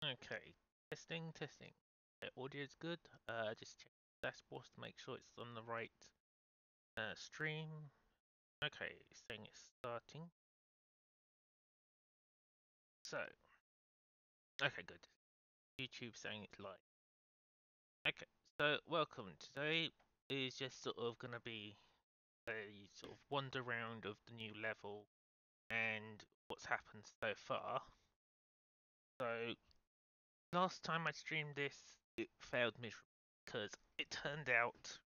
Okay, testing. Okay, audio is good. Just check the dashboard to make sure it's on the right stream. Okay, it's saying it's starting. So, okay, good. YouTube saying it's live. Okay, so welcome. Today is just sort of gonna be a sort of wander round of the new level and what's happened so far. So, last time I streamed this, it failed miserably because it turned out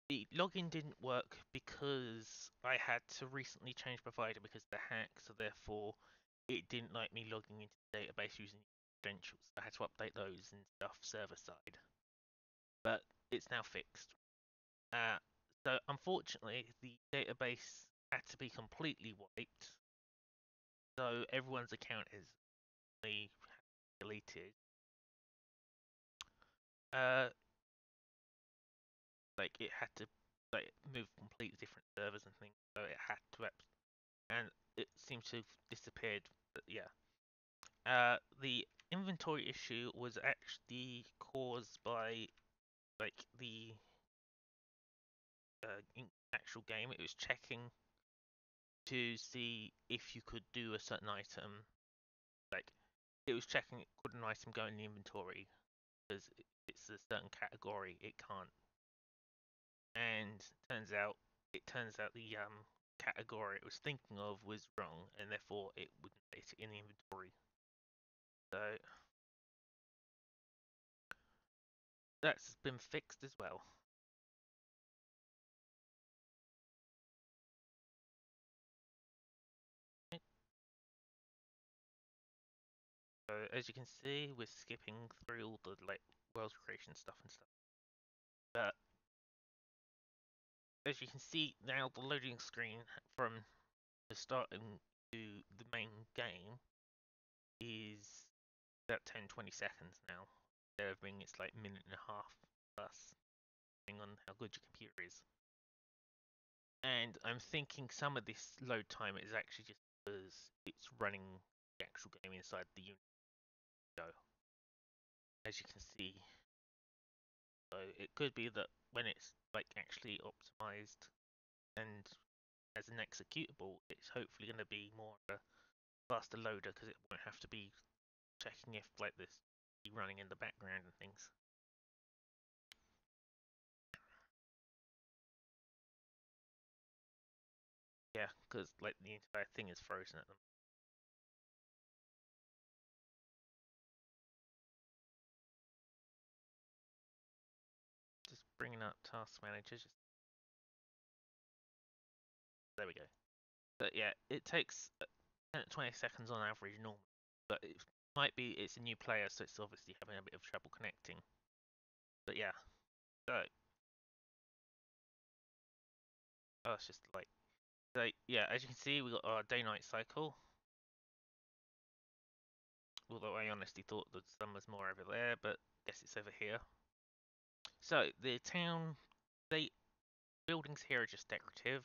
the login didn't work because I had to recently change provider because of the hack, so therefore it didn't like me logging into the database using credentials. I had to update those and stuff server side. But it's now fixed. So unfortunately the database had to be completely wiped. So everyone's account is deleted. Like it had to move completely different servers and things, so it had to and it seems to have disappeared. But yeah, the inventory issue was actually caused by the actual game. It was checking to see if you could do a certain item. Like it was checking could an item go in the inventory because it's a certain category it can't. And turns out the category it was thinking of was wrong, and therefore it wouldn't fit it in the inventory. So that's been fixed as well. So as you can see, we're skipping through all the world creation stuff and stuff. But as you can see now, the loading screen from the start to the main game is about 10-20 seconds now. Instead of being it's like minute and a half plus, depending on how good your computer is. And I'm thinking some of this load time is actually just because it's running the actual game inside the unit. So, as you can see, so it could be that when it's actually optimized and as an executable, it's hopefully going to be more of a faster loader because it won't have to be checking if this be running in the background and things. Yeah, because the entire thing is frozen at them. Just bringing up task manager. There we go. But yeah, it takes 10 to 20 seconds on average normally, but it might be it's a new player, so it's obviously having a bit of trouble connecting. But yeah, so it's just so yeah, as you can see, we got our day-night cycle. Although I honestly thought the sun was more over there, but I guess it's over here. So the town, the buildings here are just decorative.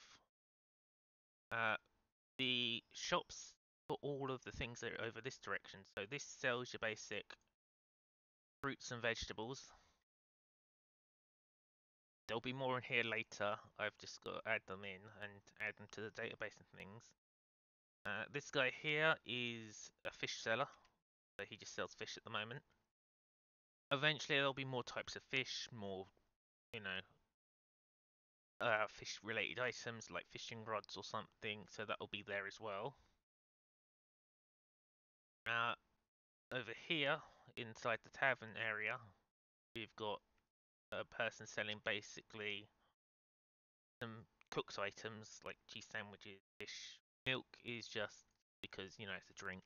The shops for all of the things that are over this direction. So this sells your basic fruits and vegetables. There'll be more in here later. I've just got to add them in and add them to the database and things. This guy here is a fish seller. So he just sells fish at the moment. Eventually there'll be more types of fish, more, fish related items like fishing rods or something, so that'll be there as well. Over here, inside the tavern area, we've got a person selling basically some cooked items like cheese sandwiches, fish. Milk is just because, it's a drink.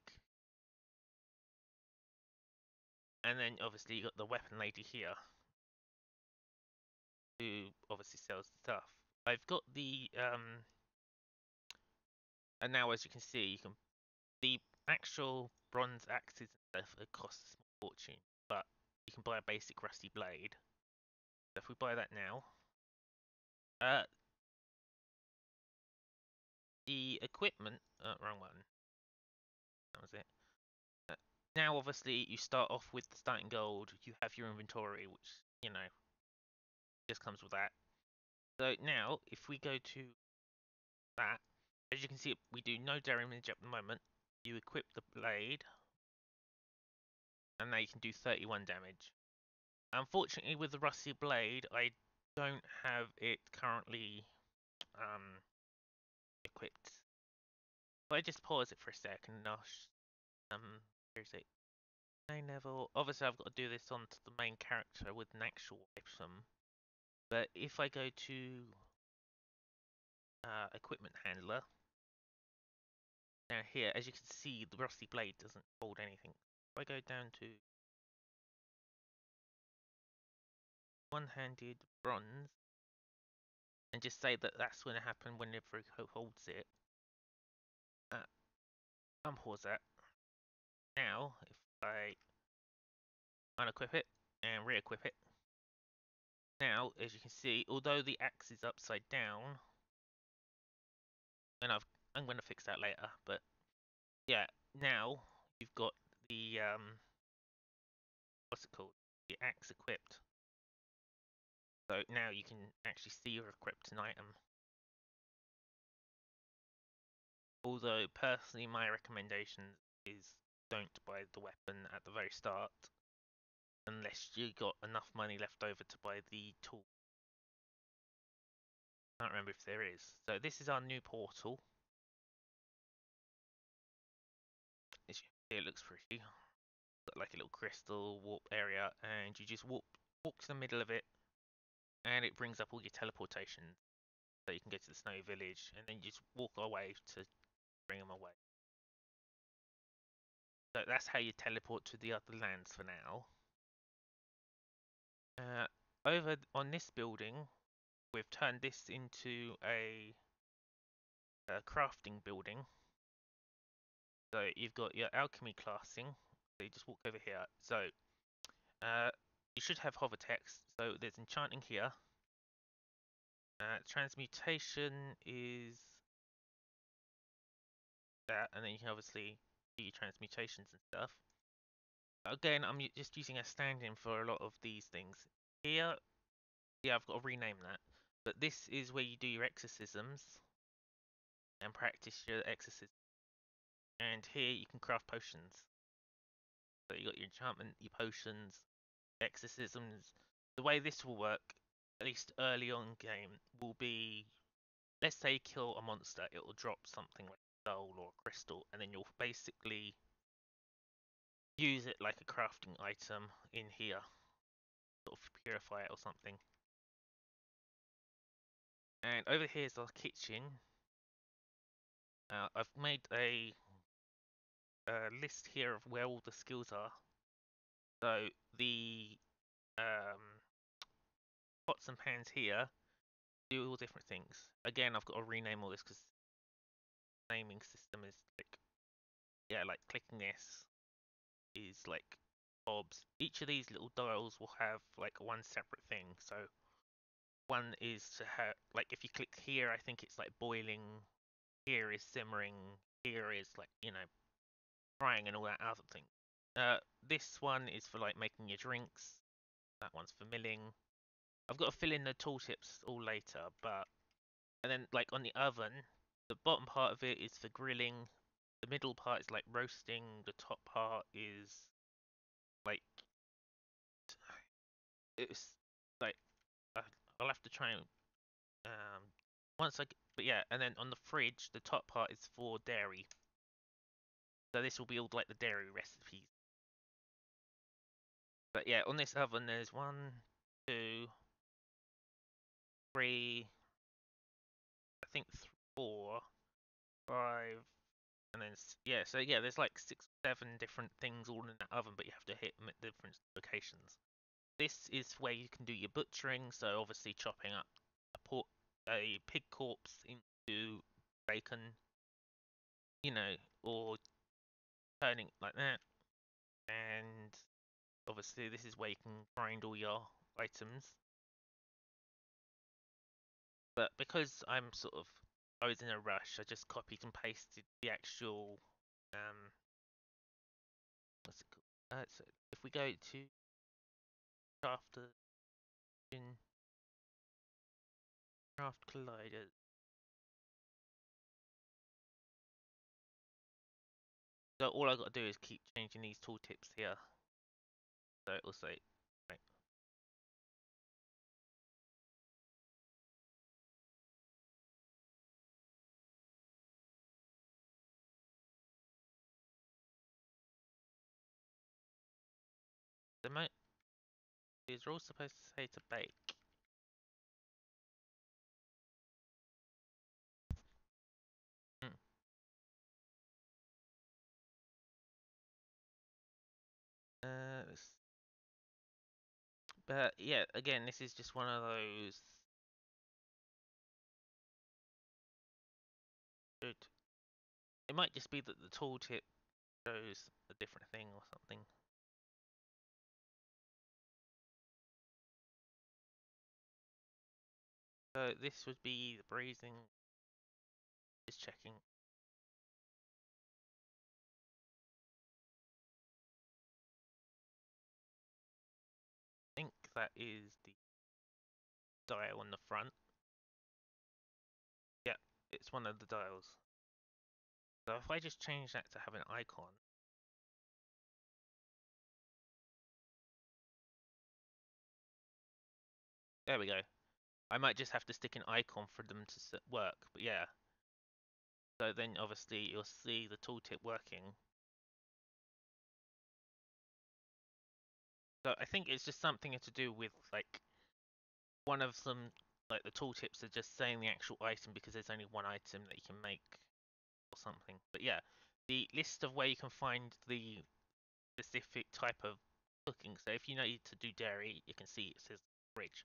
And then obviously you got the weapon lady here, who obviously sells the stuff. I've got the and now as you can see, the actual bronze axes and stuff it costs a small fortune, but you can buy a basic rusty blade. So if we buy that now, the equipment, wrong one. That was it. now obviously you start off with the starting gold. You have your inventory, which just comes with that. So now, if we go to that, as you can see, we do no damage at the moment. You equip the blade, and now you can do 31 damage. Unfortunately, with the rusty blade, I don't have it currently equipped. If I just pause it for a second, where's it? Main level. Obviously, I've got to do this onto the main character with an actual item. But if I go to equipment handler, now here, as you can see, the rusty blade doesn't hold anything. If I go down to one-handed bronze, and just say that that's going to happen whenever it holds it. Unpause that. Now, if I unequip it and re-equip it, now, as you can see, although the axe is upside down, and I'm going to fix that later, but yeah, now you've got the what's it called? The axe equipped. So now you can actually see your equipped an item. Although personally, my recommendation is don't buy the weapon at the very start, unless you got enough money left over to buy the tool. I can't remember if there is. So this is our new portal. As you can see, it looks pretty. Got like a little crystal warp area, and you just walk to the middle of it, and it brings up all your teleportation. So you can go to the snowy village, and then you just walk away to bring them away. So that's how you teleport to the other lands for now. Over on this building, we've turned this into a crafting building. So you've got your alchemy classing. So you just walk over here. So you should have hover text. So there's enchanting here. Transmutation is that, and then you can obviously do your transmutations and stuff. Again, I'm just using a stand-in for a lot of these things. Here, yeah, I've got to rename that. But this is where you do your exorcisms and practice your exorcism. And here you can craft potions. So you got your enchantment, your potions, exorcisms. The way this will work, at least early on game, will be, let's say kill a monster, it will drop something like a soul or a crystal, and then you'll basically use it like a crafting item in here, sort of purify it or something. And over here is our kitchen. I've made a list here of where all the skills are. So the pots and pans here do all different things. Again, I've got to rename all this because naming system is like, yeah, like clicking this is like Bob's. Each of these little dials will have like one separate thing. So one is to have, like, if you click here, I think it's like boiling. Here is simmering. Here is like, frying and all that other thing. This one is for like making your drinks. That one's for milling. I've got to fill in the tooltips all later, but and then like on the oven, the bottom part of it is for grilling. The middle part is like roasting. The top part is like it's like I'll have to try and once I but yeah, and then on the fridge, the top part is for dairy. So this will be all like the dairy recipes. But yeah, on this oven there's 1, 2, 3, I think 4, 5, and then yeah. So yeah, there's like 6, 7 different things all in that oven, but you have to hit them at different locations. This is where you can do your butchering. So obviously chopping up a pig corpse into bacon, or turning like that. And obviously this is where you can grind all your items. But because I was in a rush, I just copied and pasted the actual what's it called? So if we go to after in Craft Colliders, so all I got to do is keep changing these tooltips here. So it will say, right. These are all supposed to say to bake. Hmm. But yeah, again, this is just one of those. It might just be that the tooltip shows a different thing or something. So this would be the braising. Just checking. I think that is the dial on the front. Yeah, it's one of the dials. So if I just change that to have an icon. There we go. I might just have to stick an icon for them to work, but yeah. So then obviously you'll see the tooltip working. So I think it's just something to do with like one of them, like the tooltips are just saying the actual item because there's only one item that you can make or something. But yeah, the list of where you can find the specific type of cooking. So if you need to do dairy, you can see it says fridge.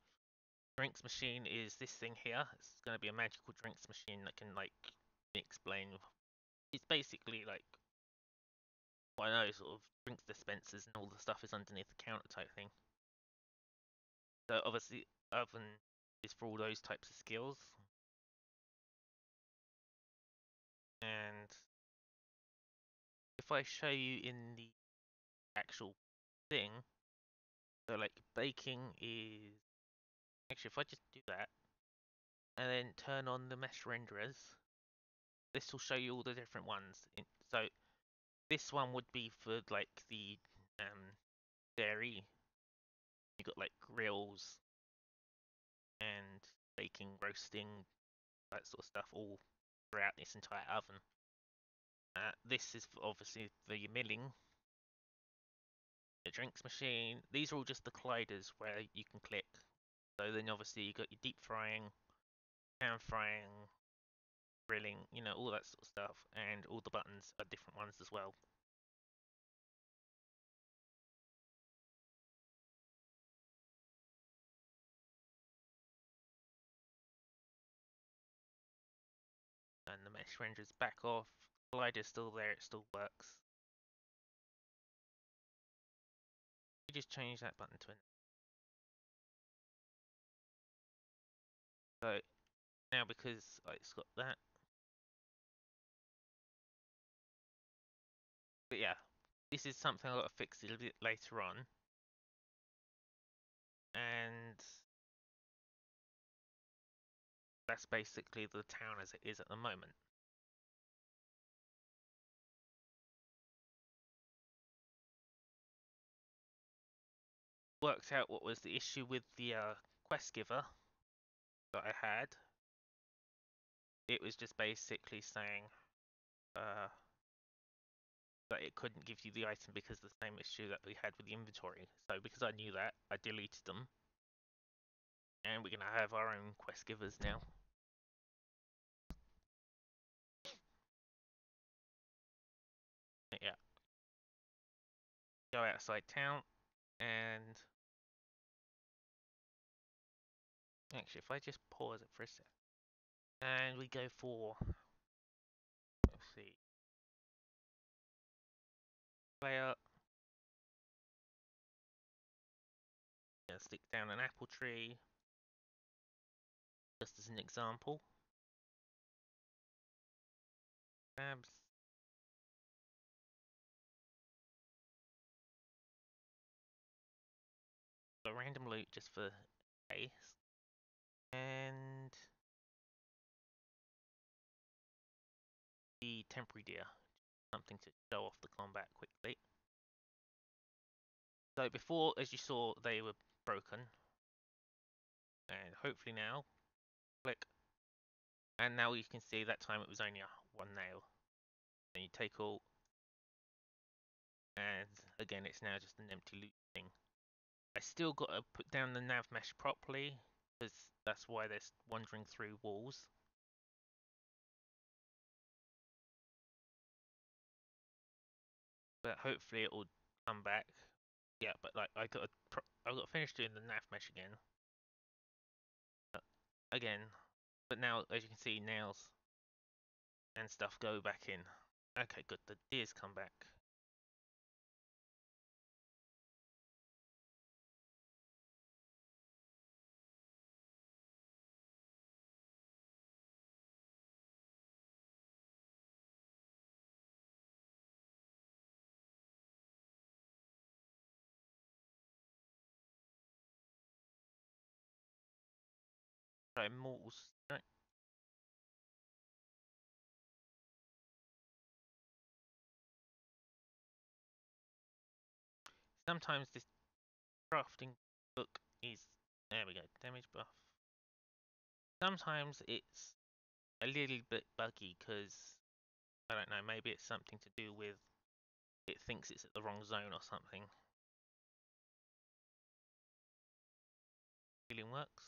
Drinks machine is this thing here. It's going to be a magical drinks machine that can like explain. It's basically like I know, sort of drinks dispensers and all the stuff is underneath the counter type thing. So obviously oven is for all those types of skills. And if I show you in the actual thing, so like baking is actually if I just do that and then turn on the mesh renderers, this will show you all the different ones. So this one would be for like the dairy. You got like grills and baking, roasting, that sort of stuff all throughout this entire oven. This is obviously for your milling, the drinks machine. These are all just the colliders where you can click. So then obviously you got your deep frying, pan frying, grilling, all that sort of stuff, and all the buttons are different ones as well. And the mesh render's back off. Collider's still there, it still works. You just change that button to an. So now because it's got that. But yeah, this is something I've got to fix a little bit later on. And that's basically the town as it is at the moment. Worked out what was the issue with the quest giver that I had. It was just basically saying that it couldn't give you the item because of the same issue that we had with the inventory. So because I knew that, I deleted them. And we're going to have our own quest givers now. Yeah. Go outside town and actually if I just pause it for a sec. And we go for, let's see, player. Stick down an apple tree, just as an example. Tabs. a random loot just for case. And the temporary deer. Something to show off the combat quickly. So before, as you saw, they were broken. And hopefully now, click. And now you can see that time it was only one nail. Then you take all, and again it's now just an empty loot thing. I still got to put down the nav mesh properly, because that's why they're wandering through walls. But hopefully it will come back. Yeah, but like I got to finish doing the nav mesh again. Again, but now as you can see, nails and stuff go back in. Okay, good. The deers come back. Try mortals. Right. Sometimes this crafting book is, there we go, damage buff. Sometimes it's a little bit buggy because, I don't know, maybe it's something to do with it thinks it's at the wrong zone or something. Healing works.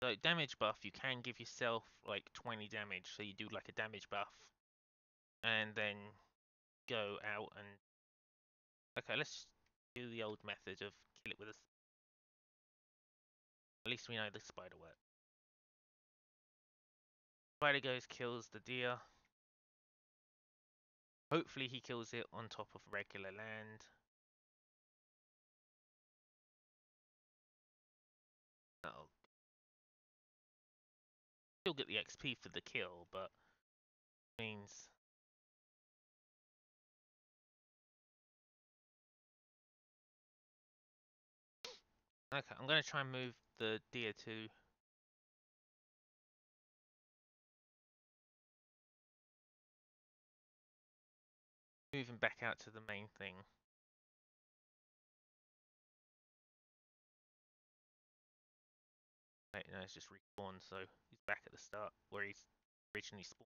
So damage buff, you can give yourself like 20 damage, so you do like a damage buff and then go out and, okay, let's do the old method of kill it with a, at least we know the spider works. Spider goes, kills the deer. Hopefully he kills it on top of regular land. That'll still get the XP for the kill, but means okay, I'm gonna try and move the deer to move him back out to the main thing. Wait, no, it's just respawned, so he's back at the start where he's originally spawned.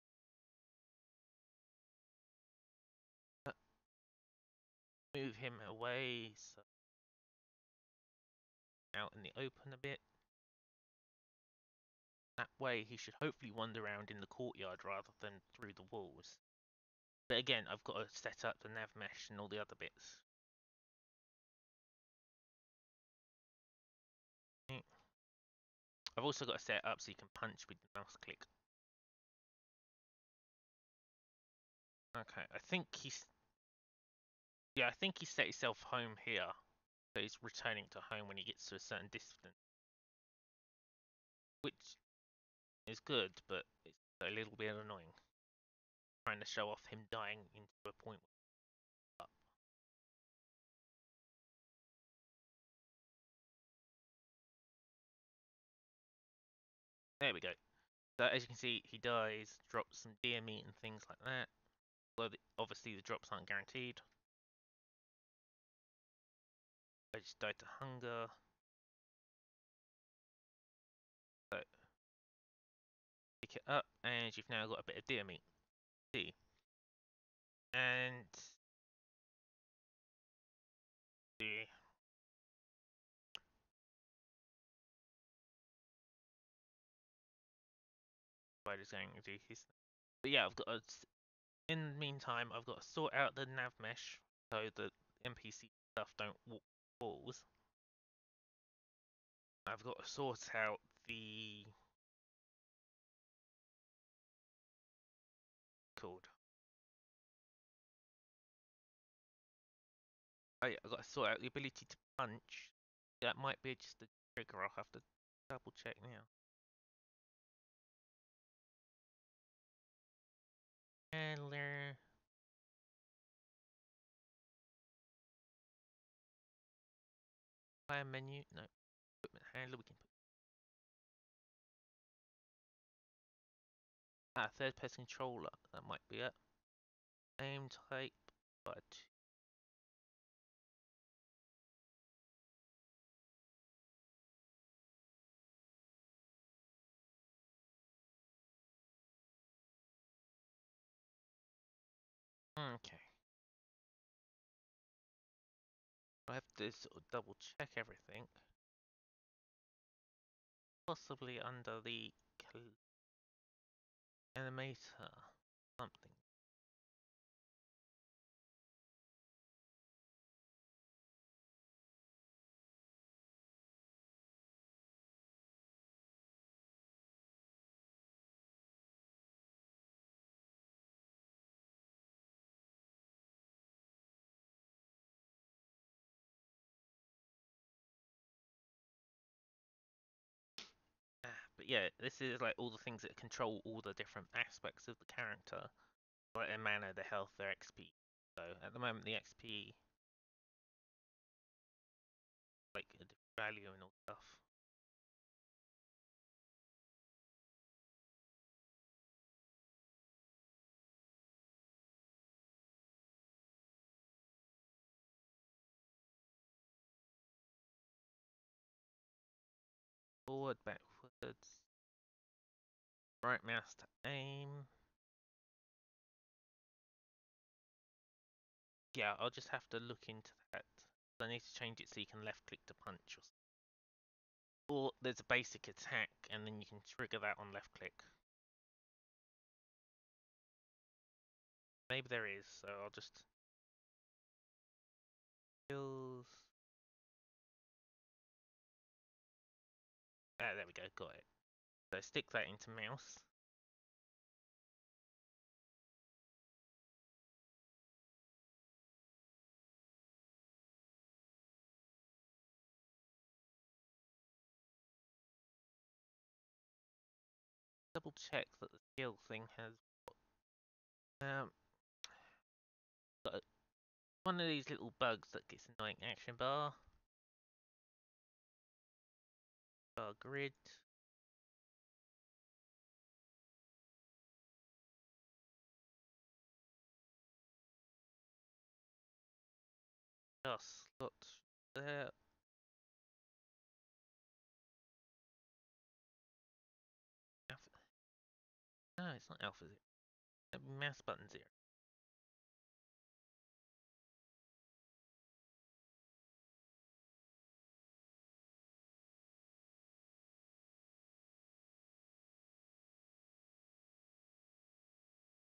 Move him away, so out in the open a bit. That way he should hopefully wander around in the courtyard rather than through the walls. But again, I've got to set up the nav mesh and all the other bits. I've also got to set it up so you can punch with the mouse click. Okay, I think he's... Yeah, I think he set himself home here. So he's returning to home when he gets to a certain distance. Which is good, but it's a little bit annoying. Trying to show off him dying into a point up. There we go. So as you can see, he dies, drops some deer meat and things like that. Although obviously the drops aren't guaranteed. I just died to hunger. So pick it up, and you've now got a bit of deer meat. See, and the spider's going to do his. But yeah, I've got to, in the meantime, I've got to sort out the nav mesh so the NPC stuff don't walk walls. I've got to sort out the called. Oh yeah, I've got to sort out the ability to punch. That might be just a trigger. I'll have to double check now. Handler. Fire menu. No. Equipment handler. We can put. Third person controller. That might be it. Aim type. But. Okay. I have to sort of double check everything. Possibly under the animator something. But yeah, this is like all the things that control all the different aspects of the character, like their mana, their health, their XP. So at the moment, the XP, like a different value and all stuff. Forward, backwards, right mouse to aim. Yeah, I'll just have to look into that. I need to change it so you can left click to punch, or there's a basic attack and then you can trigger that on left click. Maybe there is, so I'll just skills. There we go, got it. So stick that into mouse. Double check that the skill thing has got one of these little bugs that gets annoying. Action bar grid. Slot there. Alpha. No, it's not alpha 0. That'd be mouse button 0.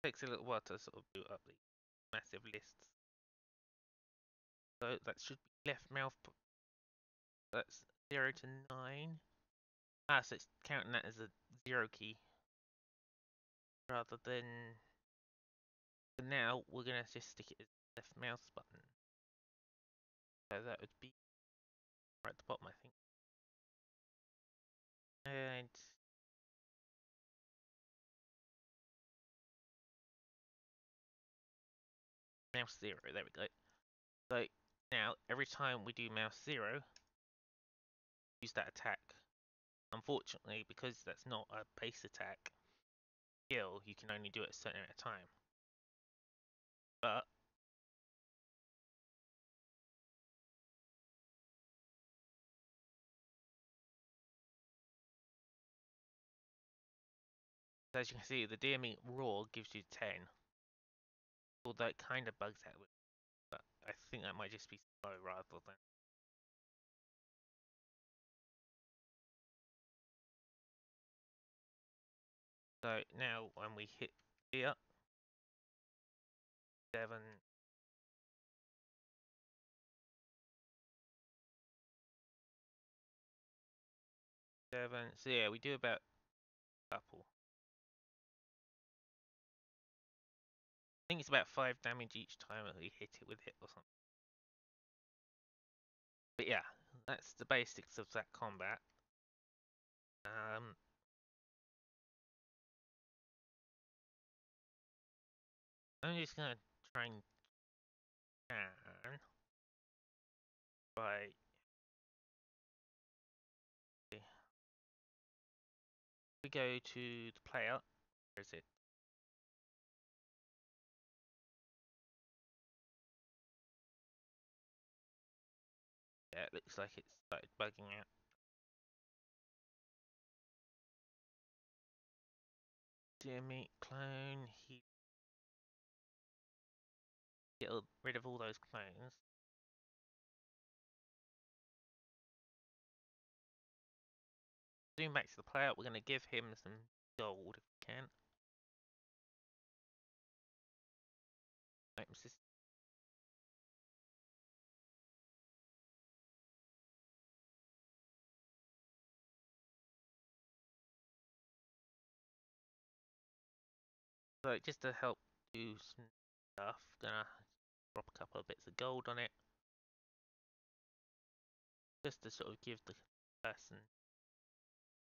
Takes a little while to sort of boot up the massive lists. So that should be left mouse. That's 0 to 9. So it's counting that as a 0 key. Rather than. So now we're going to just stick it as left mouse button. So that would be right at the bottom, I think. And mouse 0, there we go. So now every time we do mouse 0, use that attack. Unfortunately, because that's not a base attack skill, you can only do it a certain amount of time. But as you can see, the DME raw gives you 10. Although it kind of bugs out with it, but I think that might just be slow rather than. So now when we hit here, 7, so yeah, we do about a couple. I think it's about 5 damage each time that we hit it with it or something. But yeah, that's the basics of that combat. I'm just gonna try and by We go to the player. Where is it? Yeah, it looks like it started bugging out. Dear meat clone, he get rid of all those clones. Zoom back to the player. We're going to give him some gold if we can. Item system. So just to help do some stuff, gonna drop a couple of bits of gold on it, just to sort of give the person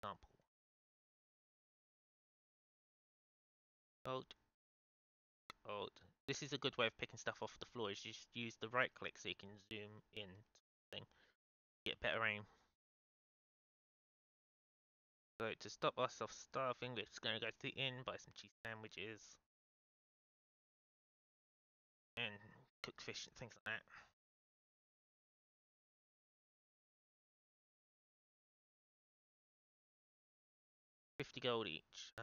example. Gold, gold. This is a good way of picking stuff off the floor. Is you just use the right click so you can zoom in thing, get better aim. So to stop ourselves starving, we're just gonna go to the inn, buy some cheese sandwiches, and cooked fish and things like that. 50 gold each.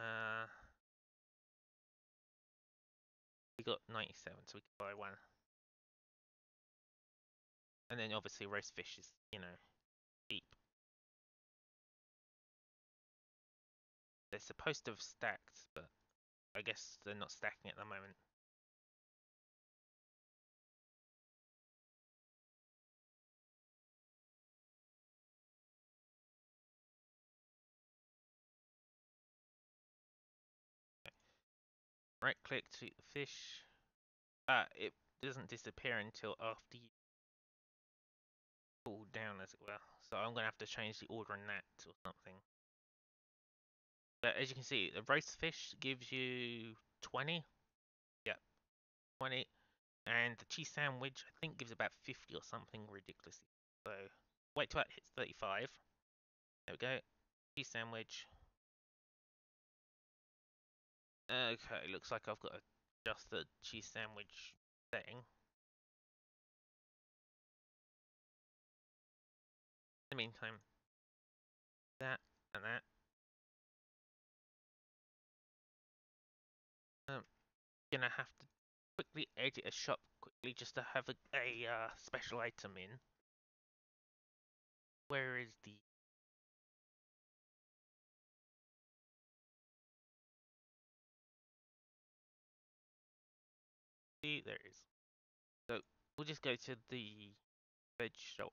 We got 97, so we can buy one. And then obviously roast fish is, you know, cheap. They're supposed to have stacked, but I guess they're not stacking at the moment. Right click to eat the fish. It doesn't disappear until after you cool down, as it were. So I'm gonna have to change the order on that or something. But as you can see, the roast fish gives you 20. Yep, 20. And the cheese sandwich, I think, gives about 50 or something ridiculously. So wait till it hits 35. There we go. Cheese sandwich. Okay, looks like I've got to adjust the cheese sandwich setting. In the meantime, that and that. Gonna have to quickly edit a shop quickly just to have a special item in. Where is the... See, there it is. So we'll just go to the veg shop.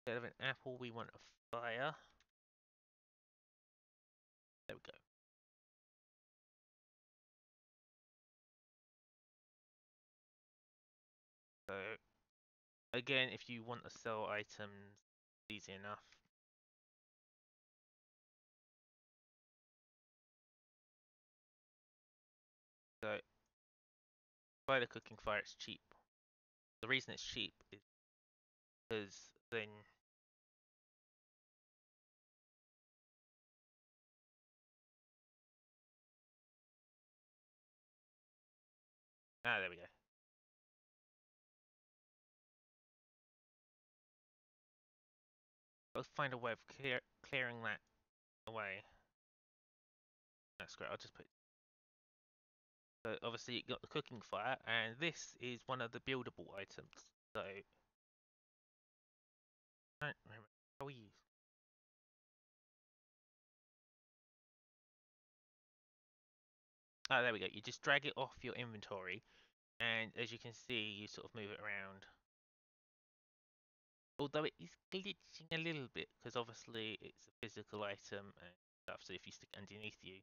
Instead of an apple, we want a fire. There we go. So again, if you want to sell items, easy enough. So buy the cooking fire, it's cheap. The reason it's cheap is because then there we go. I'll find a way of clearing that away. That's great. I'll just put... So obviously you got the cooking fire, and this is one of the buildable items. So I don't remember how we use. There we go. You just drag it off your inventory, and as you can see, you sort of move it around. Although it is glitching a little bit, because obviously it's a physical item and stuff, so if you stick it underneath you,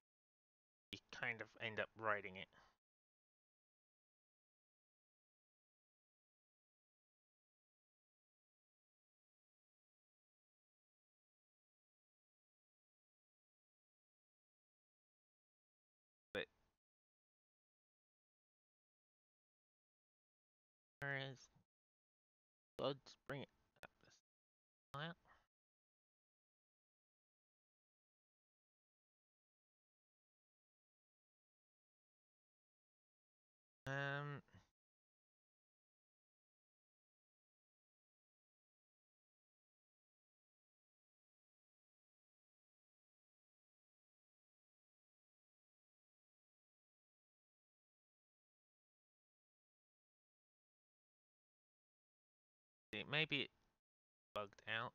you kind of end up riding it. But whereas God, bring it up this higher. Um. Maybe it bugged out.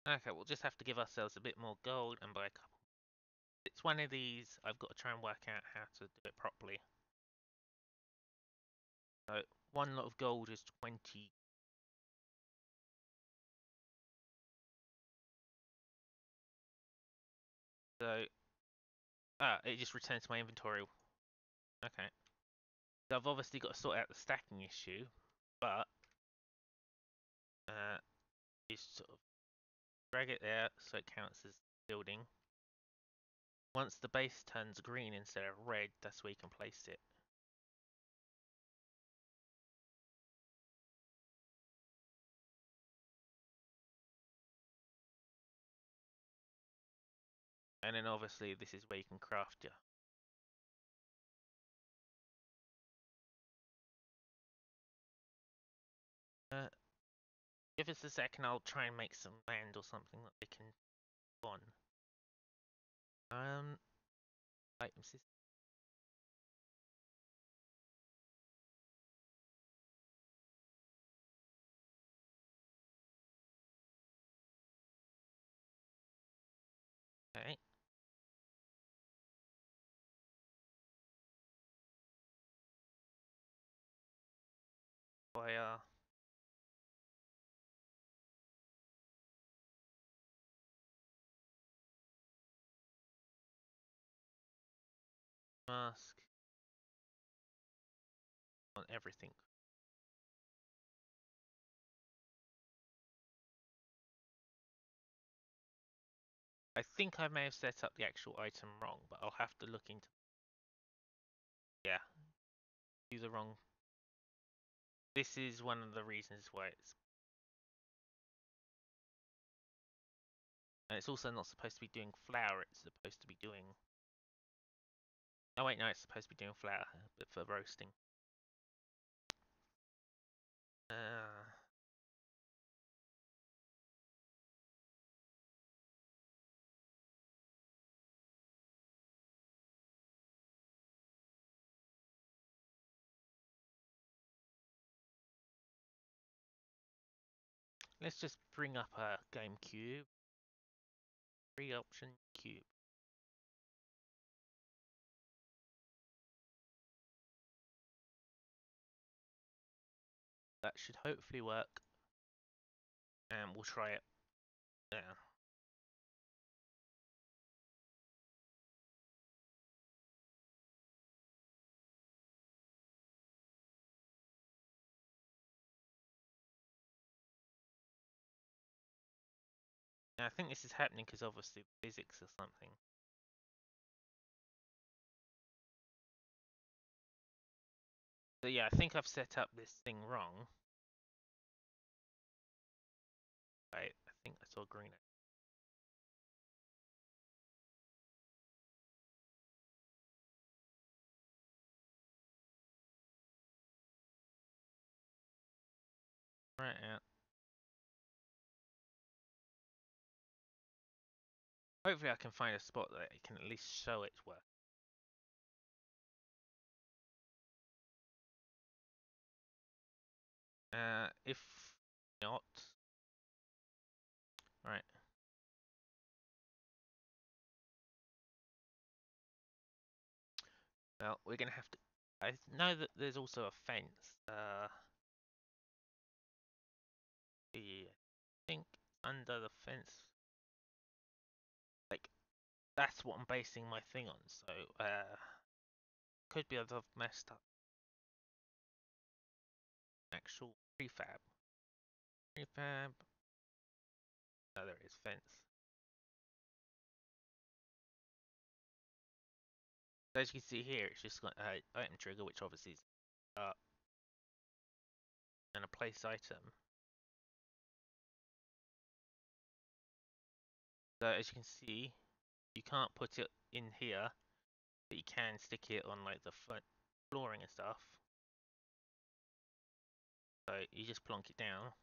Okay, we'll just have to give ourselves a bit more gold and buy a couple. It's one of these. I've got to try and work out how to do it properly. So 1 lot of gold is 20. So it just returns to my inventory. Okay. So I've obviously got to sort out the stacking issue, but you sort of drag it there so it counts as building. Once the base turns green instead of red, that's where you can place it. And then obviously this is where you can craft your. Give us a second, I'll try and make some land or something that they can go on. Item system. Okay. Fire. Mask. On everything. I think I may have set up the actual item wrong, but I'll have to look into. Yeah. Do the wrong. This is one of the reasons why it's. And it's also not supposed to be doing flour, it's supposed to be doing. Oh wait, no, it's supposed to be doing flour, but for roasting. Let's just bring up a GameCube. Free option cube. That should hopefully work. And we'll try it. Yeah. Now, I think this is happening because obviously physics or something. So yeah, I think I've set up this thing wrong. Right, I think I saw green. Right out. Hopefully I can find a spot that it can at least show its work. If not, right. Well, we're gonna have to. I know that there's also a fence. I think under the fence, like that's what I'm basing my thing on. So, could be I've messed up. Actual prefab. Prefab. Oh, there is fence. So as you can see here, it's just got item trigger, which obviously is and a place item. So as you can see, you can't put it in here, but you can stick it on like the front flooring and stuff. So you just plonk it down,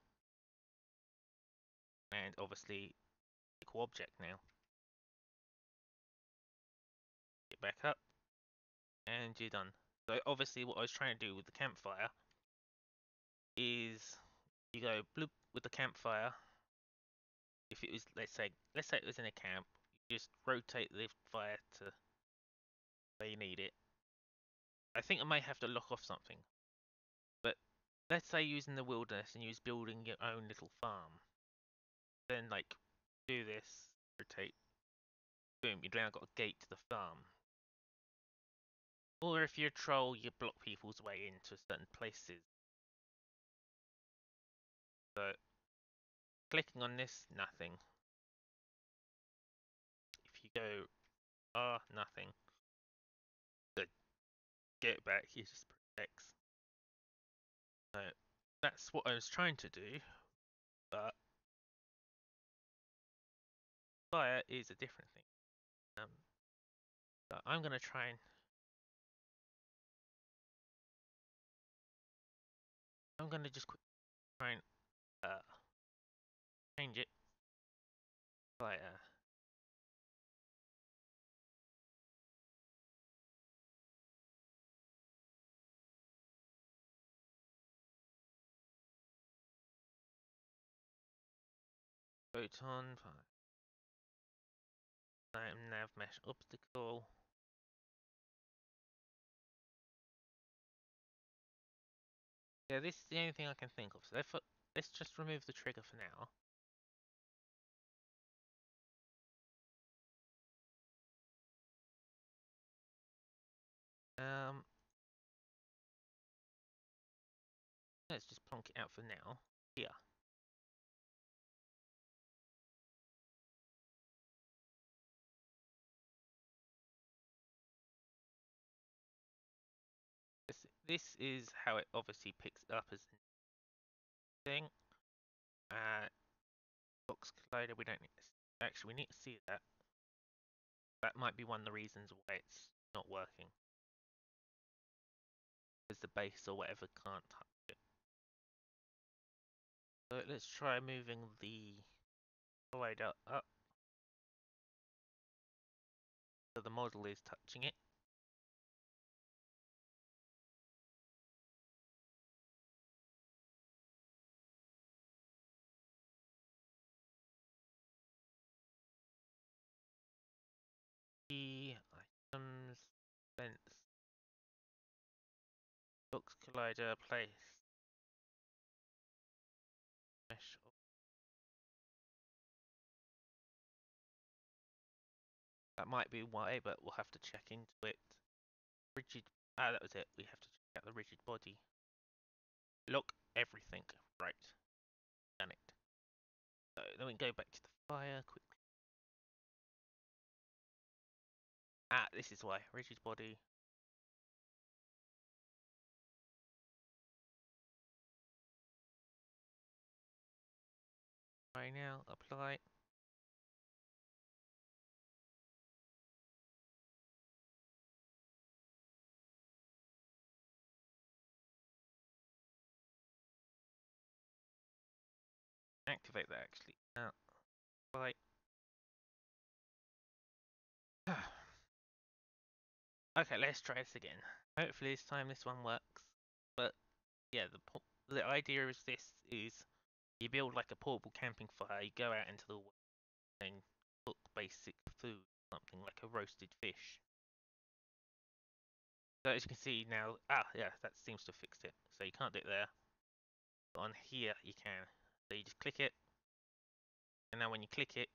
and obviously equal object now. Get back up, and you're done. So obviously what I was trying to do with the campfire is you go bloop with the campfire. If it was, let's say it was in a camp, you just rotate the fire to where you need it. I think I may have to lock off something, but let's say you're in the wilderness and you're building your own little farm. Then like do this, rotate, boom, you now got a gate to the farm. Or if you're a troll, you block people's way into certain places. So clicking on this, nothing. If you go nothing. So get back, you just press X. So that's what I was trying to do, but fire is a different thing. So I'm gonna try and just quickly try and change it. Fire. Photon. Nav mesh obstacle. Yeah, this is the only thing I can think of. So let's just remove the trigger for now. Let's just plonk it out for now. Here. This is how it obviously picks it up as a thing. Box collider, we don't need to see. Actually, we need to see that. That might be one of the reasons why it's not working. Because the base or whatever can't touch it. So let's try moving the collider up. So the model is touching it. The items, fence, box collider, place, mesh. That might be why, but we'll have to check into it. Rigid. That was it. We have to check out the rigid body. Look, everything. Right. Done it. So then we can go back to the fire quickly. This is why. Rigid body. Right now, apply. Activate that actually. Apply. Okay, let's try this again. Hopefully this time this one works. But yeah, the idea is this is you build like a portable camping fire, you go out into the woods and cook basic food, something like a roasted fish. So as you can see now, yeah, that seems to fix it. So you can't do it there. But on here you can. So you just click it, and now when you click it,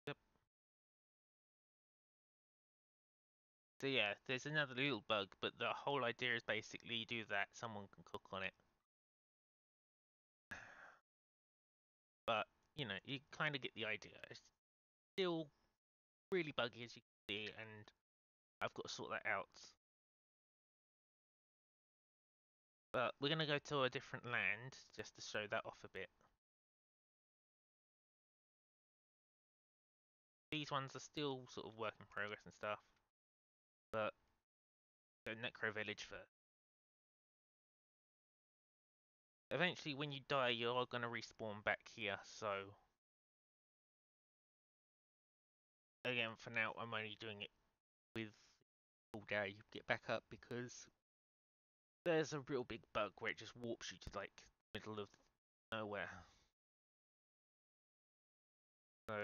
yep. So yeah, there's another little bug, but the whole idea is basically you do that, someone can cook on it. But, you know, you kind of get the idea. still really buggy, as you can see, and I've got to sort that out. But we're going to go to a different land just to show that off a bit. These ones are still sort of work in progress and stuff, but the Necro Village first. Eventually, when you die, you are going to respawn back here, so again, for now, I'm only doing it with all day. Get back up because there's a real big bug where it just warps you to like middle of nowhere. So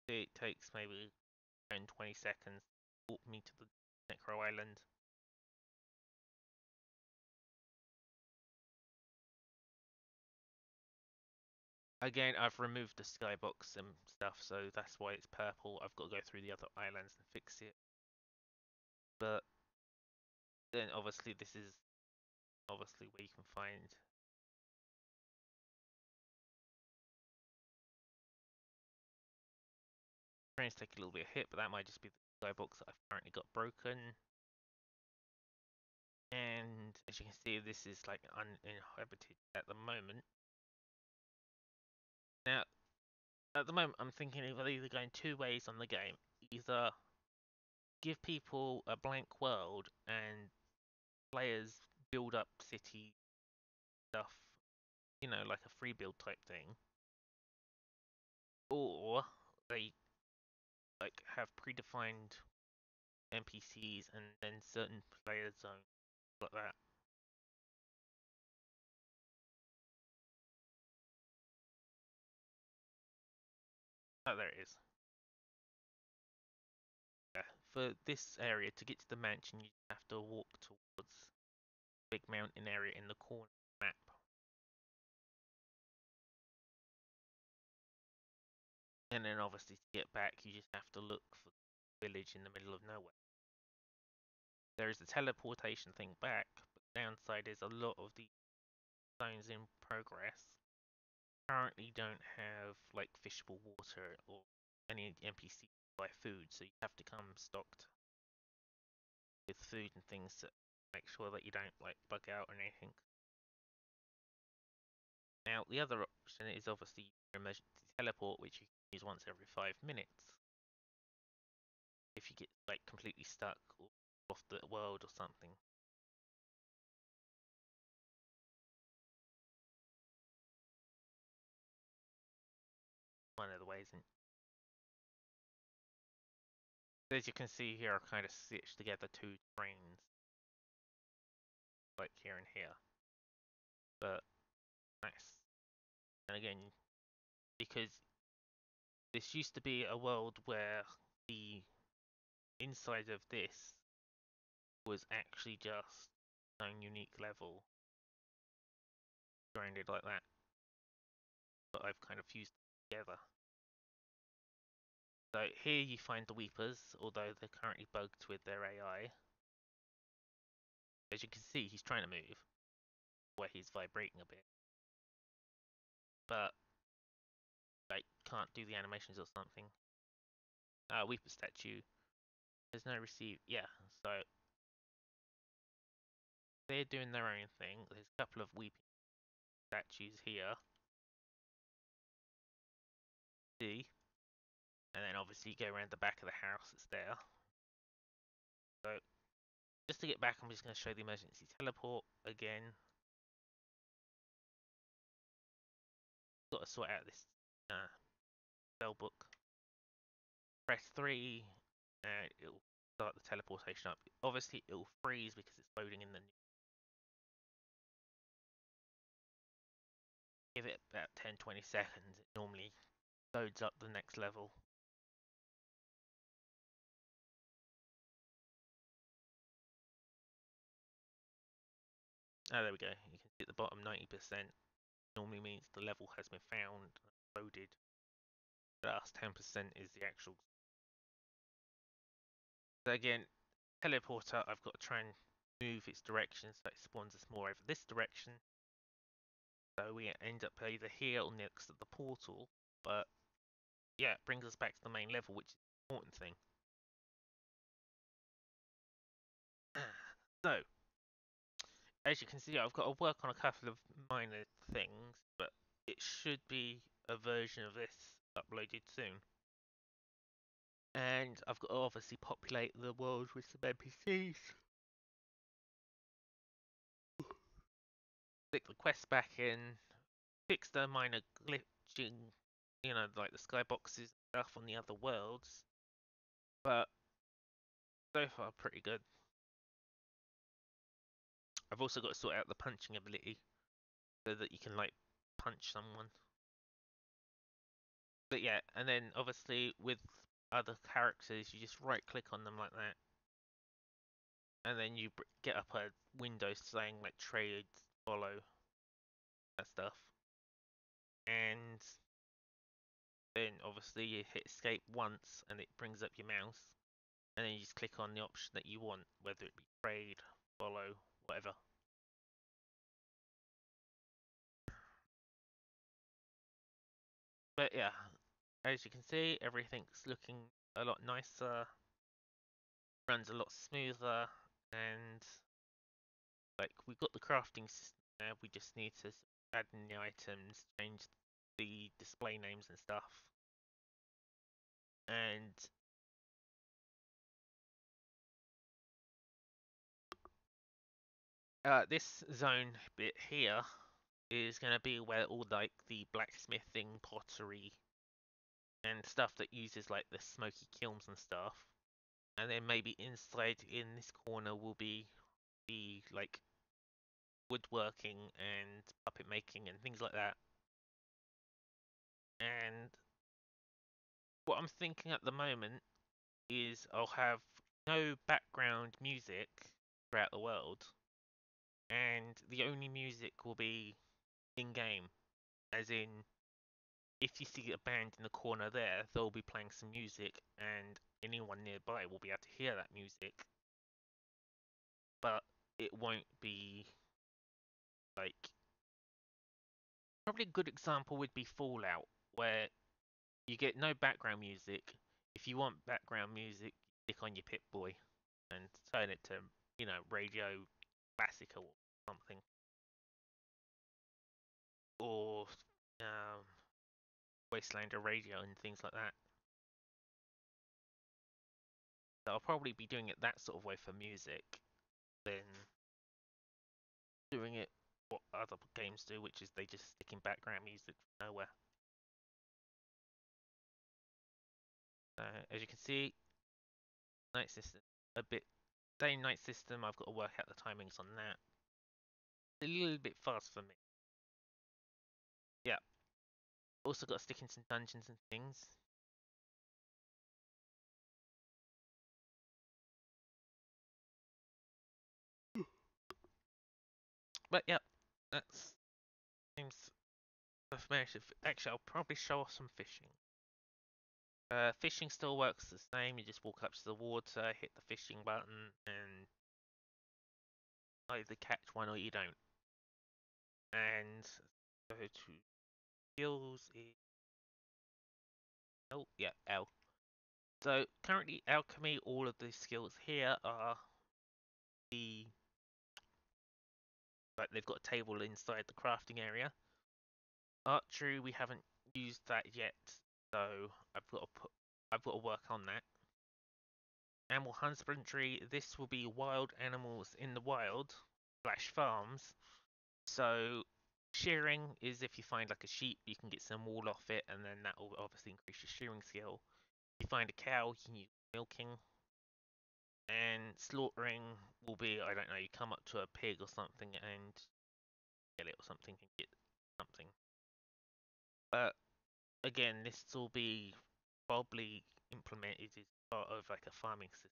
it takes maybe around 20 seconds to warp me to the Necro Island. Again, I've removed the skybox and stuff, so that's why it's purple. I've got to go through the other islands and fix it. But then obviously this is obviously where you can find trains take a little bit of hit, but that might just be the skybox that I've currently got broken. And as you can see, this is like uninhabited at the moment. Now, at the moment, I'm thinking of either going two ways on the game. Either give people a blank world and players build up city stuff, you know, like a free build type thing. Or they like have predefined NPCs and then certain player zones like that. Oh, there it is. Yeah, for this area, to get to the mansion, you have to walk towards the big mountain area in the corner of the map. And then obviously to get back, you just have to look for the village in the middle of nowhere. There is a teleportation thing back, but the downside is a lot of the zones in progress currently don't have like fishable water or any NPC buy food, so you have to come stocked with food and things to make sure that you don't like bug out or anything. Now the other option is obviously your emergency teleport, which you can use once every 5 minutes. If you get like completely stuck or off the world or something. One of the ways. And as you can see here, I kind of stitched together two trains, like here and here. But nice. And again, because this used to be a world where the inside of this was actually just its own unique level, grounded like that. But I've kind of fused together. So here you find the Weepers, although they're currently bugged with their AI. As you can see, he's trying to move, where he's vibrating a bit. But like can't do the animations or something. Weeper statue. There's no receive. Yeah, so they're doing their own thing. There's a couple of weeping statues here. See? And then obviously you go around the back of the house that's there. So just to get back, I'm just going to show the emergency teleport again. Got to sort out this spell book. Press 3 and it'll start the teleportation up. Obviously it'll freeze because it's loading in the new. Give it about 10-20 seconds, it normally loads up the next level. Oh, there we go. You can see at the bottom 90% normally means the level has been found and loaded. The last 10% is the actual. So again, teleporter, I've got to try and move its direction so it spawns us more over this direction. So we end up either here or next to the portal, but yeah, it brings us back to the main level, which is the important thing. So, as you can see, I've got to work on a couple of minor things, but it should be a version of this uploaded soon. And I've got to obviously populate the world with some NPCs. Stick the quest back in, fix the minor glitching, like the skyboxes and stuff on the other worlds. But so far, pretty good. I've also got to sort out the punching ability so that you can like punch someone. But yeah, and then obviously with other characters, you just right click on them like that, and then you get up a window saying like trade, follow, that stuff. And then obviously you hit escape once and it brings up your mouse, and then you just click on the option that you want, whether it be trade, follow, whatever. But yeah, as you can see, everything's looking a lot nicer, runs a lot smoother, and like we've got the crafting system there. We just need to add in the items, change the display names and stuff, and this zone bit here is going to be where all like the blacksmithing, pottery, and stuff that uses like the smoky kilns and stuff. And then maybe inside in this corner will be the like woodworking and puppet making and things like that. And what I'm thinking at the moment is I'll have no background music throughout the world, and the only music will be in game. As in, if you see a band in the corner there, they'll be playing some music, and anyone nearby will be able to hear that music. But it won't be like. Probably a good example would be Fallout, where you get no background music. If you want background music, click on your Pip-Boy and turn it to, Radio Classic or something. Or Wastelander Radio and things like that. So I'll probably be doing it that sort of way for music than doing it what other games do, which is they just stick in background music from nowhere. As you can see, night system a bit day and night system. I've got to work out the timings on that. It's a little bit fast for me. Yeah. Also got to stick in some dungeons and things. But yeah, that's seems actually I'll probably show off some fishing. Fishing still works the same. You just walk up to the water, hit the fishing button, and either catch one or you don't. And go to skills. Oh yeah, L. So currently alchemy, all of the skills here are the like they've got a table inside the crafting area. Archery, we haven't used that yet, so I've got to work on that. Animal husbandry, this will be wild animals in the wild / farms. So shearing is if you find like a sheep, you can get some wool off it, and then that will obviously increase your shearing skill. If you find a cow, you can use milking. And slaughtering will be, I don't know, you come up to a pig or something and kill it or something and get something. But again, this will be probably implemented as part of like a farming system.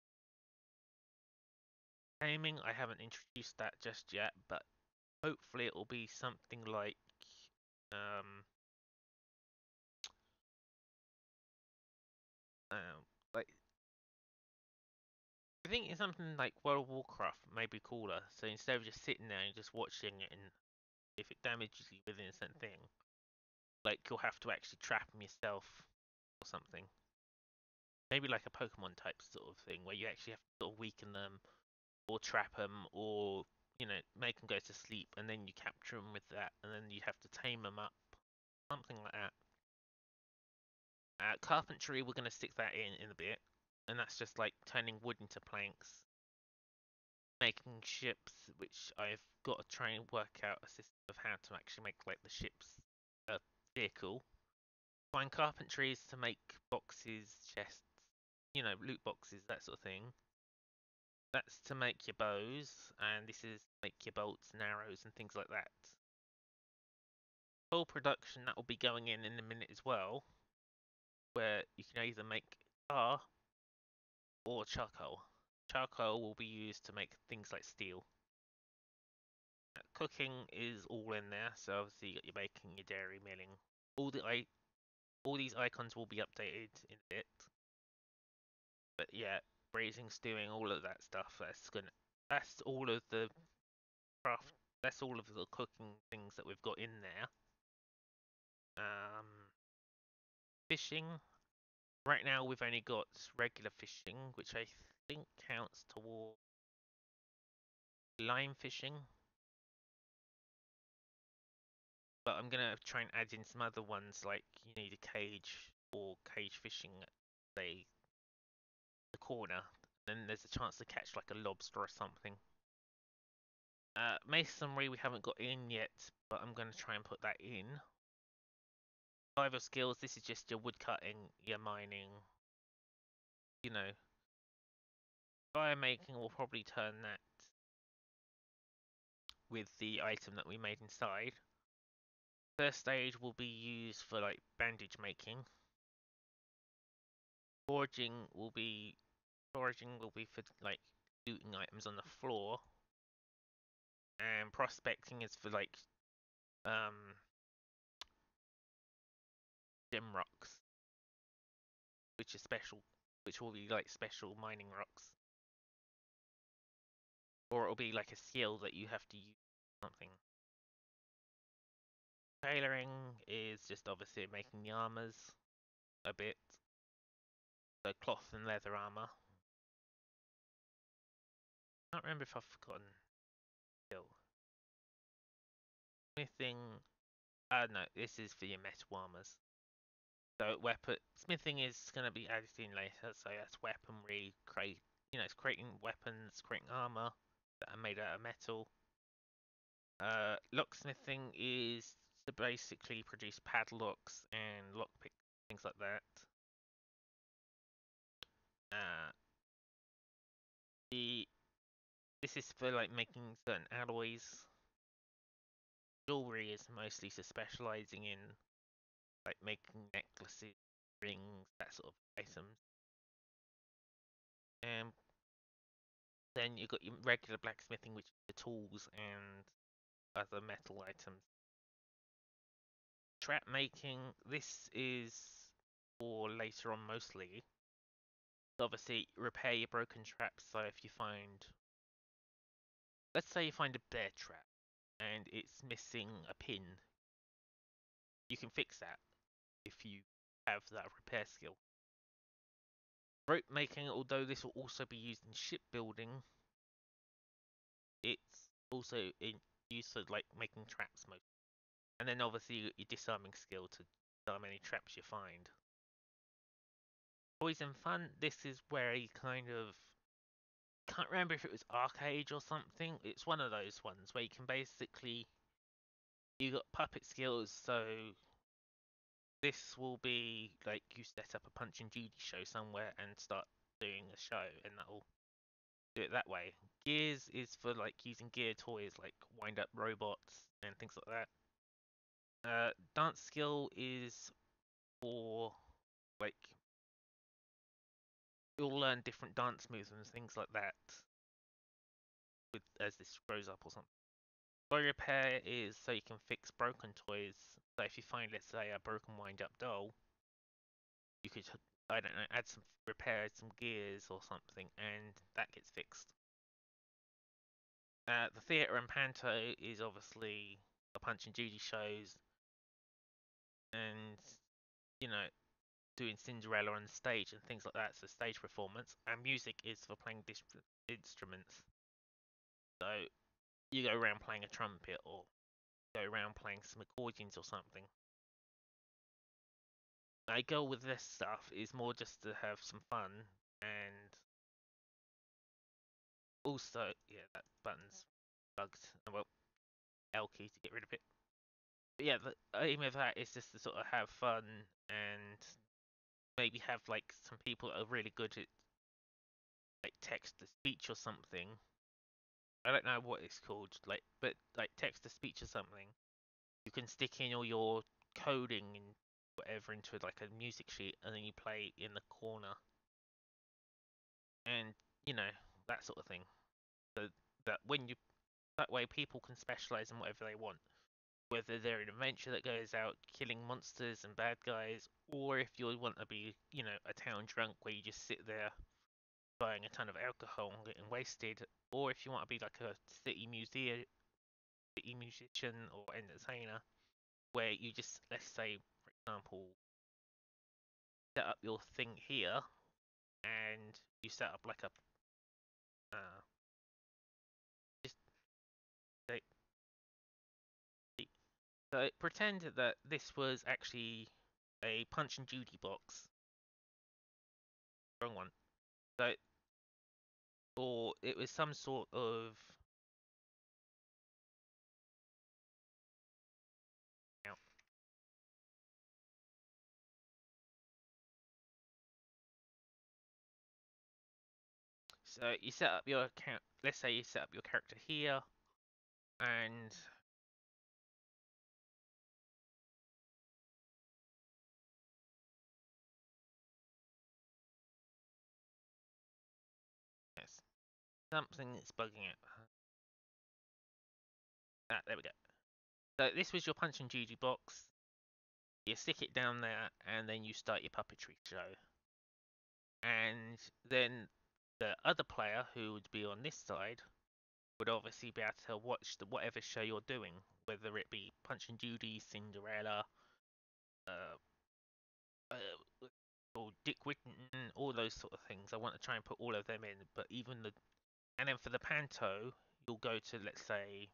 Taming, I haven't introduced that just yet, but hopefully it will be something like um, like I think it's something like World of Warcraft, maybe cooler. So instead of just sitting there and just watching it and if it damages you with an instant thing, like you'll have to actually trap them yourself or something. Maybe like a Pokemon type sort of thing where you actually have to sort of weaken them or trap them or make them go to sleep and then you capture them with that and then you have to tame them up, something like that. Carpentry, we're going to stick that in a bit, and that's just like turning wood into planks, making ships, which I've got to try and work out a system of how to actually make like the ship's vehicle. Find carpentries to make boxes, chests, loot boxes, that sort of thing. That's to make your bows, and this is to make your bolts and arrows and things like that. Full production, that will be going in a minute as well, where you can either make tar or charcoal. Charcoal will be used to make things like steel. Cooking is all in there, so obviously you got your baking, your dairy, milling. All these icons will be updated in a bit. But yeah, braising, stewing, all of that stuff. That's all of the craft. That's all of the cooking things that we've got in there. Fishing. Right now we've only got regular fishing, which I think counts toward line fishing. But I'm gonna try and add in some other ones, like you need a cage or cage fishing at, say, the corner. Then there's a chance to catch like a lobster or something. Masonry we haven't got in yet, but I'm gonna try and put that in. Survival skills, this is just your wood cutting, your mining. Fire making will probably turn that with the item that we made inside. First aid will be used for like bandage making. Foraging will be for like looting items on the floor. And prospecting is for like gem rocks, which will be like special mining rocks. Or it'll be like a skill that you have to use something. Tailoring is just obviously making the armors a bit. So cloth and leather armor. I can't remember if I've forgotten skill. Smithing. No, this is for your metal armors. So smithing is going to be added in later. So that's weaponry, it's creating weapons, creating armor that are made out of metal. Locksmithing is to basically produce padlocks and lockpicks, things like that. This is for like making certain alloys. Jewelry is mostly for specializing in like making necklaces, rings, that sort of items. And then you've got your regular blacksmithing, which is the tools and other metal items. Trap making, this is for later on mostly. Obviously, repair your broken traps, so if you find... Let's say you find a bear trap, and it's missing a pin. You can fix that if you have that repair skill. Rope making, although this will also be used in shipbuilding, it's also used for like making traps mostly. And then obviously your disarming skill to disarm any traps you find. Toys and fun, this is where you kind of can't remember if it was Arcade or something. It's one of those ones where you can basically you got puppet skills, so this will be like you set up a Punch and Judy show somewhere and start doing a show, and that'll do it that way. Gears is for like using gear toys like wind up robots and things like that. Dance skill is for like you'll learn different dance moves and things like that as this grows up or something. Toy repair is so you can fix broken toys. So if you find, let's say, a broken wind-up doll, you could, I don't know, add some some gears or something, and that gets fixed. The theatre and panto is obviously the Punch and Judy shows, and you know, doing Cinderella on stage and things like that. So stage performance, and music is for playing instruments. So you go around playing a trumpet or go around playing some accordions or something. My goal with this stuff is more just to have some fun, and also, yeah, that button's bugged. Well, L key to get rid of it. But yeah, the aim of that is just to sort of have fun and maybe have like some people that are really good at like text to speech or something. I don't know what it's called, like, but like text to speech or something. You can stick in all your coding and whatever into like a music sheet, and then you play in the corner, and you know that sort of thing. So that when you that way people can specialize in whatever they want, whether they're an adventurer that goes out killing monsters and bad guys, or if you want to be, a town drunk where you just sit there buying a ton of alcohol and getting wasted, or if you want to be like a city musician or entertainer, where you just, let's say, for example, set up your thing here, and you set up like a just say, so pretend that this was actually a Punch and Judy box. Wrong one. So, or it was some sort of. So you set up your account. Let's say you set up your character here, and yes, something is bugging it. Ah, there we go. So this was your Punch and Judy box. You stick it down there, and then you start your puppetry show. And then the other player, who would be on this side, would obviously be able to watch whatever show you're doing, whether it be Punch and Judy, Cinderella, uh, or Dick Whittington, all those sort of things. I want to try and put all of them in, but and then for the panto, you'll go to, let's say,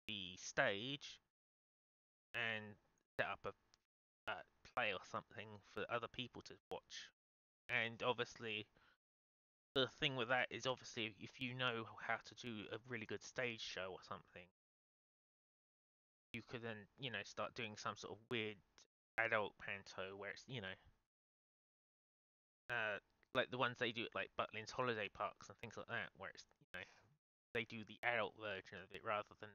the stage and set up a play or something for other people to watch. And obviously, the thing with that is obviously if you know how to do a really good stage show or something, you could then, start doing some sort of weird adult panto where it's, uh, like the ones they do at like Butlins holiday parks and things like that, where it's, they do the adult version of it rather than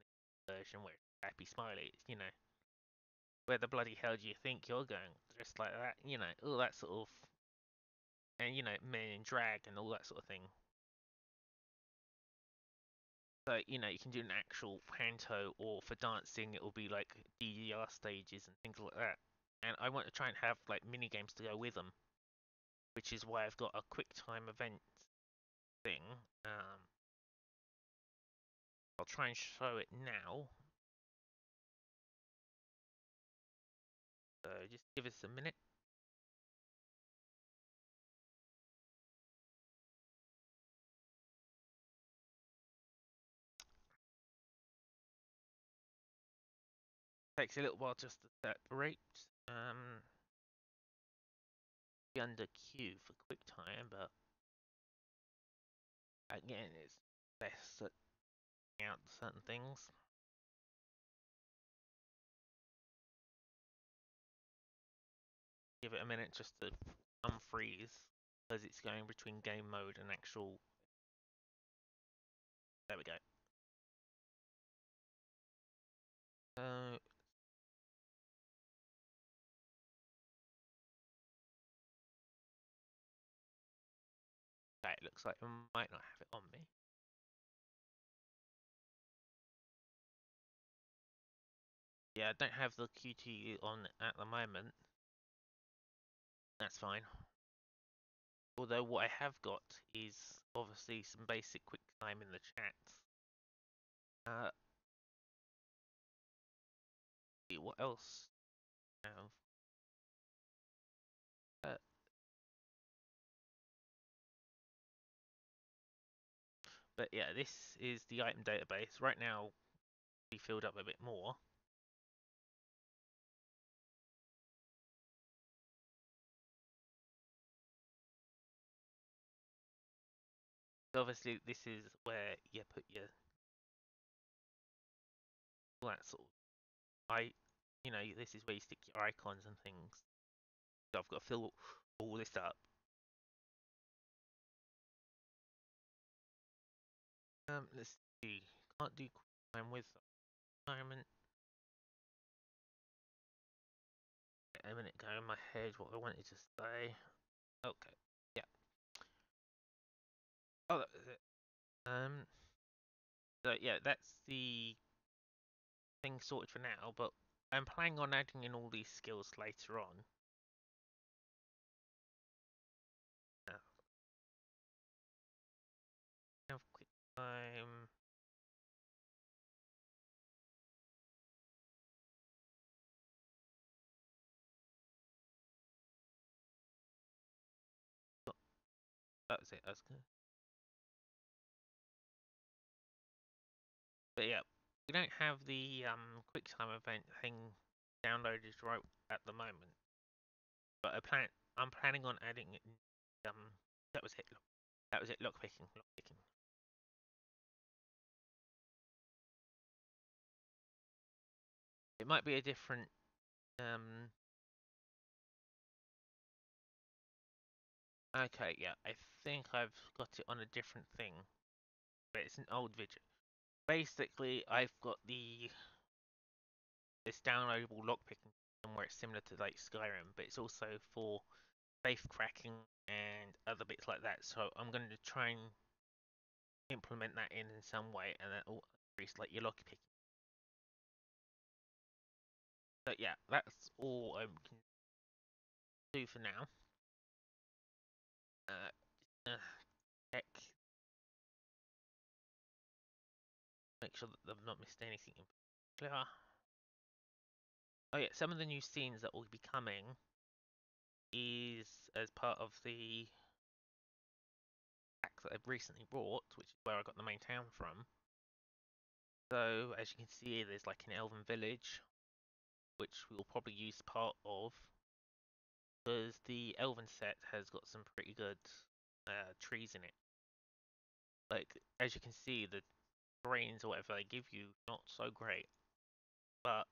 the version where it's happy smiley. It's, where the bloody hell do you think you're going? Just like that, all that sort of, and men in drag and all that sort of thing. So you can do an actual panto, or for dancing it will be like DDR stages and things like that. And I want to try and have like mini games to go with them, which is why I've got a quick time event thing. I'll try and show it now. So just give us a minute. Takes a little while just to separate. Be under Q for quick time, but again, it's best at out certain things. Give it a minute just to unfreeze because it's going between game mode and actual. There we go. Uh, okay, it looks like I might not have it on me. Yeah, I don't have the QT on at the moment. That's fine. Although what I have got is obviously some basic quick time in the chat. see what else I have. But yeah, this is the item database. Right now, we filled up a bit more. So obviously, this is where you put your all that sort of this is where you stick your icons and things. So I've got to fill all this up. Let's see. Can't do crime with environment. A minute ago in my head what I wanted to say. Okay. Yeah. Oh, that was it. So yeah, that's the thing sorted for now, but I'm planning on adding in all these skills later on. Have quick time. That was it. That's good. But yeah, we don't have the quick time event thing downloaded right at the moment. But I'm planning on adding it. That was it. That was it. Lockpicking. Lockpicking. It might be a different. Okay, yeah. I think I've got it on a different thing, but it's an old video. Basically, I've got this downloadable lockpicking where it's similar to like Skyrim, but it's also for safe cracking and other bits like that. So I'm going to try and implement that in some way, and that will increase like your lockpicking. But yeah, that's all I can do for now. Check, make sure that I've not missed anything in particular. Oh yeah, some of the new scenes that will be coming is as part of the pack that I've recently bought, which is where I got the main town from. So as you can see, there's like an elven village, which we'll probably use part of, because the elven set has got some pretty good trees in it. Like as you can see, the terrains or whatever they give you not so great, but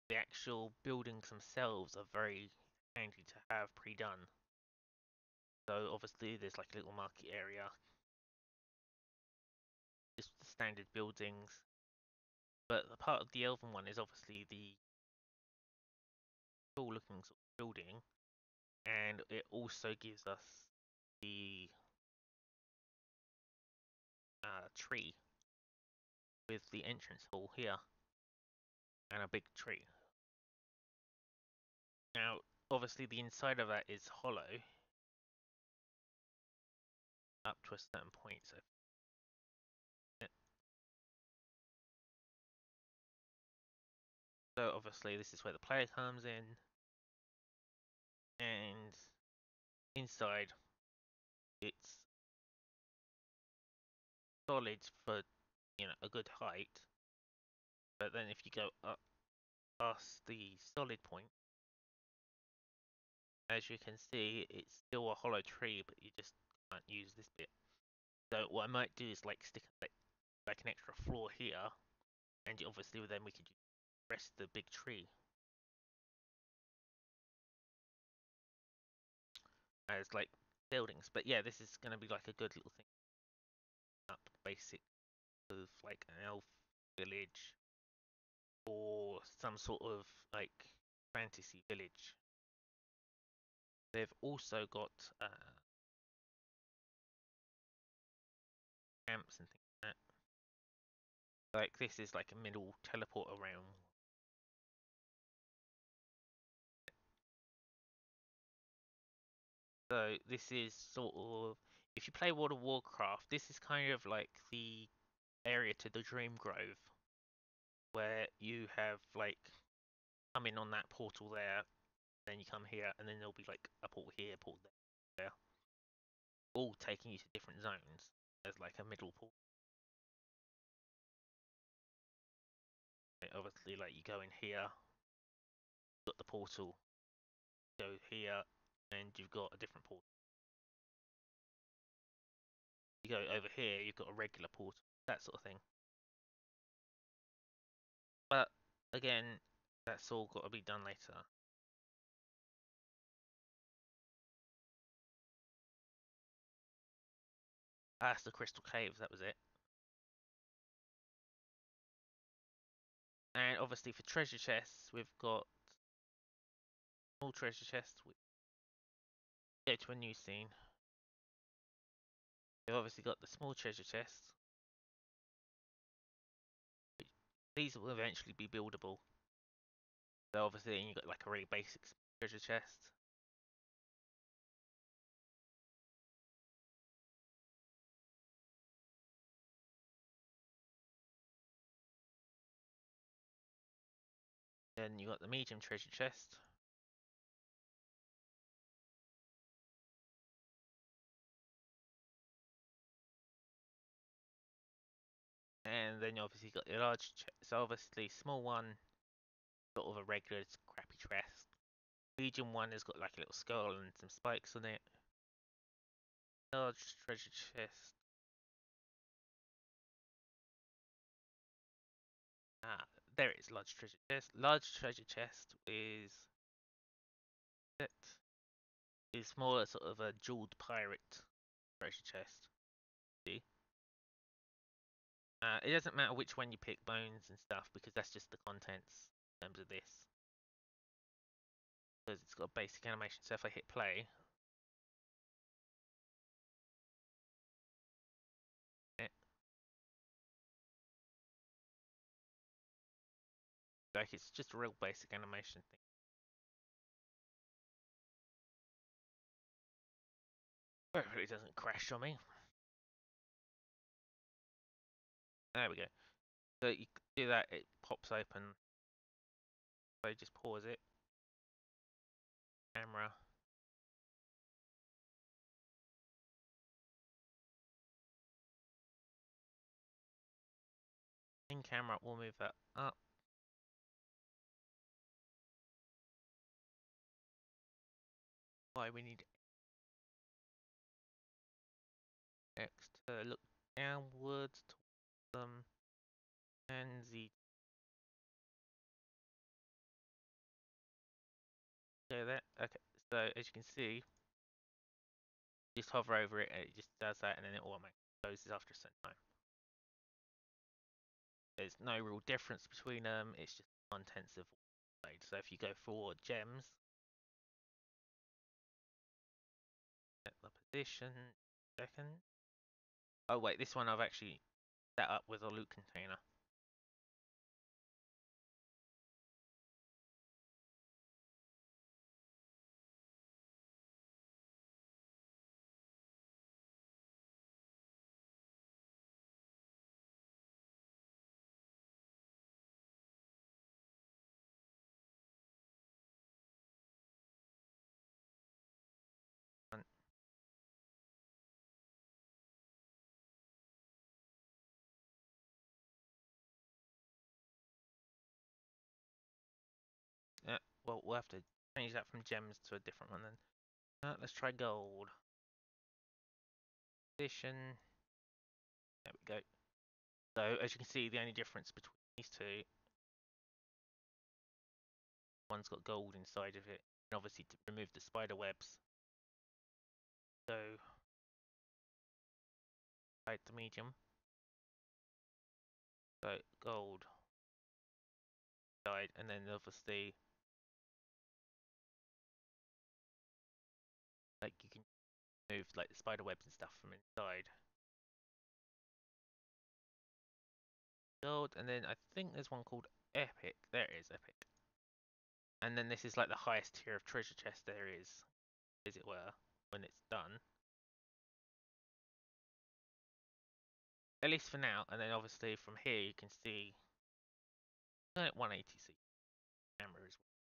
the actual buildings themselves are very handy to have pre-done. So obviously there's like a little market area, just the standard buildings. But the part of the elven one is obviously the cool looking sort of building, and it also gives us the tree with the entrance hall here and a big tree. Now, obviously the inside of that is hollow up to a certain point, so obviously this is where the player comes in, and inside it's solid for a good height, but then if you go up past the solid point, as you can see, it's still a hollow tree, but you just can't use this bit. So what I might do is like stick like an extra floor here, and obviously then we could rest the big tree as like buildings. But yeah, this is going to be like a good little thing up basic of like an elf village or some sort of like fantasy village. They've also got camps and things like that. Like this is like a middle teleport around. So this is sort of, if you play World of Warcraft, this is kind of like the area to the Dream Grove, where you have like come in on that portal there, then you come here, and then there'll be like a portal here, a portal there, all taking you to different zones. There's like a middle portal. Obviously, like you go in here, got the portal, go here, and you've got a different portal. You go over here, you've got a regular portal, that sort of thing. But again, that's all got to be done later. That's the Crystal Caves, that was it. And obviously for treasure chests, we've got small treasure chests. We go to a new scene. We've obviously got the small treasure chests. These will eventually be buildable. So obviously you've got like a really basic treasure chest. Then you got the medium treasure chest. And then you obviously got your large chest. So obviously small one, sort of a regular crappy chest. Medium one has got like a little skull and some spikes on it. Large treasure chest. There it is, large treasure chest. Large treasure chest is more sort of a jeweled pirate treasure chest. See? It doesn't matter which one you pick, bones and stuff, because that's just the contents in terms of this. Because it's got a basic animation. So if I hit play, like it's just a real basic animation thing. Hopefully it doesn't crash on me. There we go. So you do that, it pops open. So just pause it. Camera. In camera, we'll move that up. Why we need X to look downwards towards them and Z. Okay, that okay. So as you can see, just hover over it and it just does that, and then it automatically closes after a certain time. There's no real difference between them. It's just the contents of what played. So if you go for gems, set the position. Second. Oh wait, this one I've actually set up with a loot container. Yeah, well, we'll have to change that from gems to a different one then. Let's try gold. Position. There we go. So as you can see, the only difference between these two, one's got gold inside of it, and obviously to remove the spider webs. So hide the medium. So gold side, and then obviously like you can move like the spider webs and stuff from inside. Gold, and then I think there's one called Epic. There it is, Epic. And then this is like the highest tier of treasure chest there is, as it were, when it's done. At least for now, and then obviously from here you can see 180 camera as well.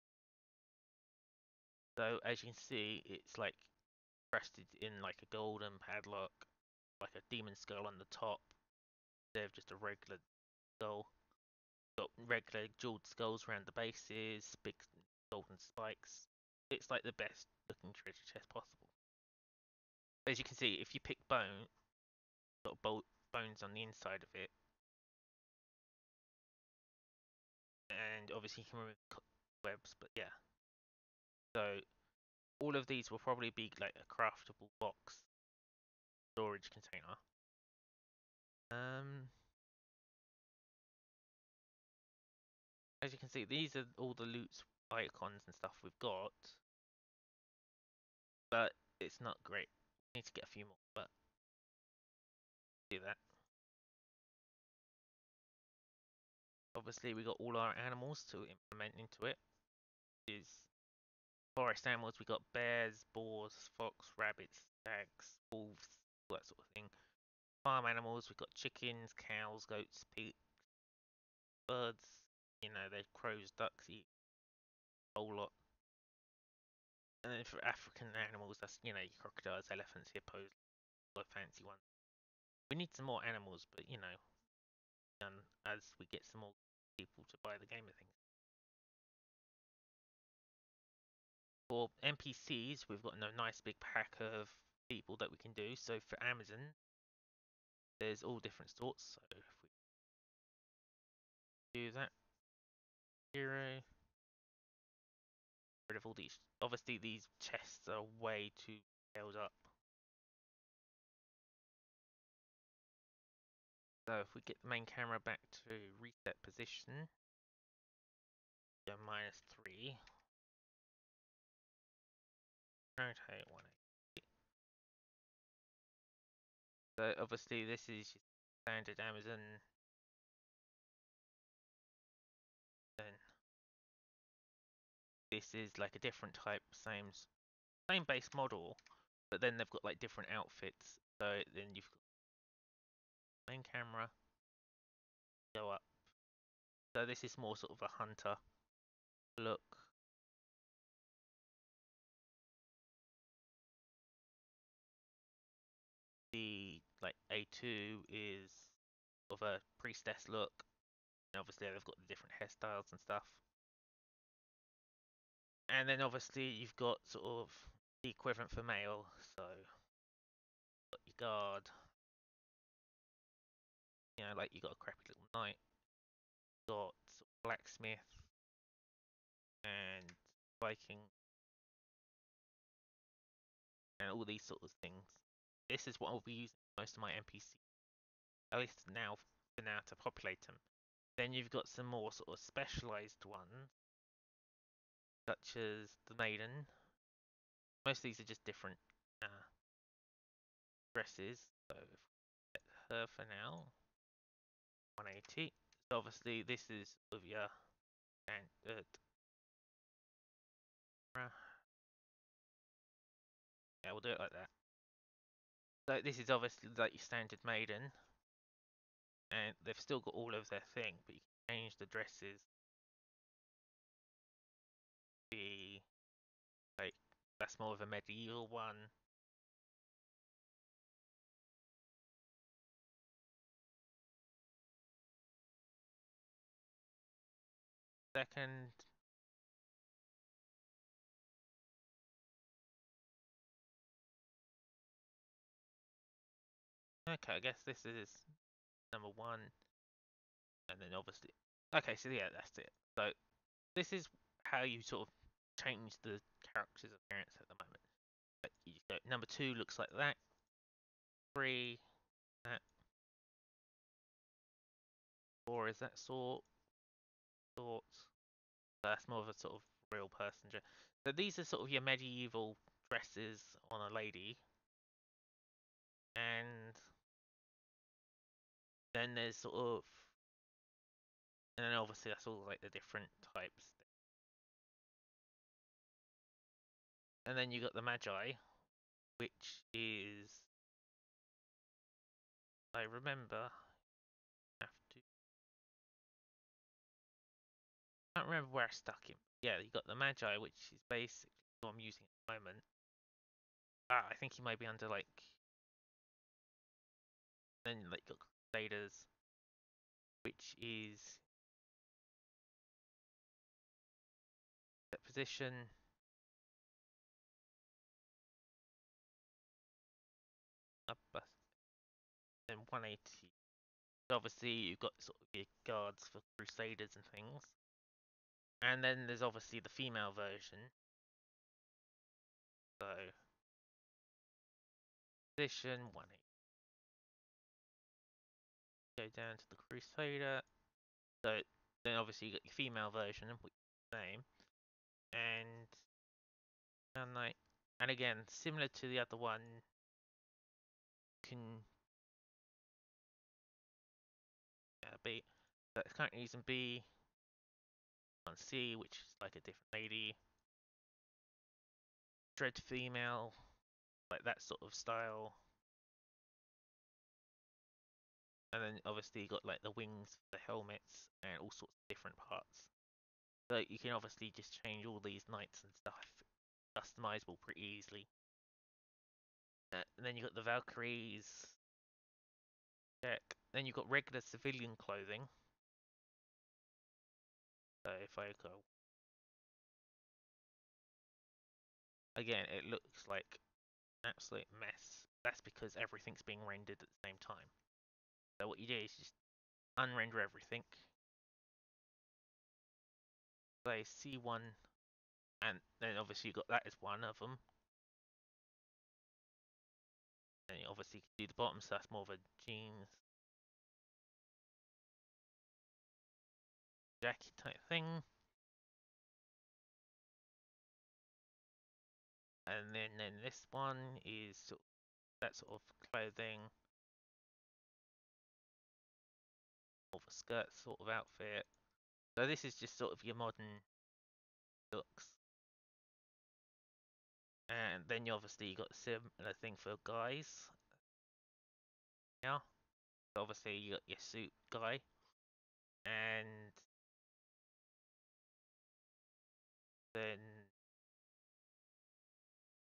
So as you can see, it's like crested in like a golden padlock, like a demon skull on the top, instead of just a regular skull. Got regular jeweled skulls around the bases, big golden spikes. It's like the best looking treasure chest possible. As you can see, if you pick bone, got bones on the inside of it, and obviously you can remove webs, but yeah. So all of these will probably be like a craftable box storage container. As you can see, these are all the loot icons and stuff we've got, but it's not great. We need to get a few more, but do that. Obviously, we got all our animals to implement into it. Is forest animals, we got bears, boars, fox, rabbits, stags, wolves, all that sort of thing. Farm animals, we've got chickens, cows, goats, pigs, birds, you know, there's crows, ducks, a whole lot. And then for African animals, that's, you know, your crocodiles, elephants, hippos, all the fancy ones. We need some more animals, but, you know, as we get some more people to buy the game, I think. For NPCs, we've got a nice big pack of people that we can do. So for Amazon, there's all different sorts. So if we do that, hero, rid of all these. Obviously, these chests are way too scaled up. So if we get the main camera back to reset position, go -3. Rotate 180. So obviously this is standard Amazon. Then this is like a different type, same base model, but then they've got like different outfits. So then you've got main camera, go up. So this is more sort of a hunter look. The like A2 is of a priestess look. And obviously they've got the different hairstyles and stuff. And then obviously you've got sort of the equivalent for male, so got your guard. You know, like you got a crappy little knight, got sort of blacksmith and Viking and all these sort of things. This is what I'll be using most of my NPC, at least now for now, to populate them. Then you've got some more sort of specialized ones, such as the maiden. Most of these are just different dresses. So if we set her for now, 180. So obviously this is of your standard. Yeah, we'll do it like that. So this is obviously like your standard maiden, and they've still got all of their thing, but you can change the dresses. The like that's more of a medieval one. Second, okay, I guess this is number 1, and then obviously, okay, so yeah, that's it. So this is how you sort of change the character's appearance at the moment. But you go, number 2 looks like that. 3, that. 4 is that sort. So that's more of a sort of real person dress. So these are sort of your medieval dresses on a lady. And then there's sort of, and then obviously that's all like the different types. And then you got the Magi, which is, I remember, have to, I can't remember where I stuck him. Yeah, you got the Magi, which is basically who I'm using at the moment. I think he might be under like then like got Crusaders, which is that position. Up then 180. Obviously, you've got sort of your guards for Crusaders and things. And then there's obviously the female version. So, position 180. Go down to the Crusader. So, then obviously you got your female version, which is the same. And again, similar to the other one, can B. But it's currently using B on C, which is like a different lady. Dread female, like that sort of style. And then obviously you got like the wings for the helmets and all sorts of different parts. So you can obviously just change all these knights and stuff, customizable pretty easily. And then you got the Valkyries. Check. Then you've got regular civilian clothing. So if I go again, it looks like an absolute mess. That's because everything's being rendered at the same time. So what you do is just unrender everything. Say C1, and then obviously you've got that as one of them. Then you obviously can do the bottom, so that's more of a jeans jacket type thing. And then this one is sort of that sort of clothing, more of a skirt sort of outfit. So this is just sort of your modern looks. And then you obviously got a similar thing for guys. Yeah. So obviously you got your suit guy. And then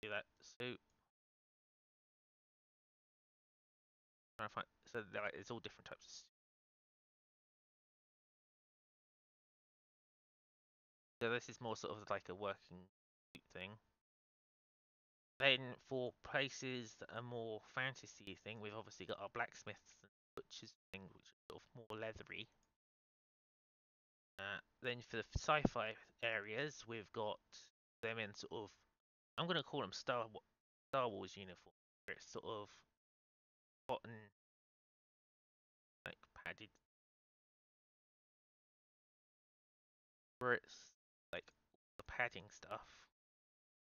do that suit. Trying to find, so like, it's all different types of suit. So this is more sort of like a working suit thing. Then for places that are more fantasy thing, we've obviously got our blacksmiths and butchers thing, which are sort of more leathery. Then for the sci-fi areas, we've got them in sort of, I'm gonna call them Star Wars uniform. Where it's sort of cotton, like padded, where it's like the padding stuff.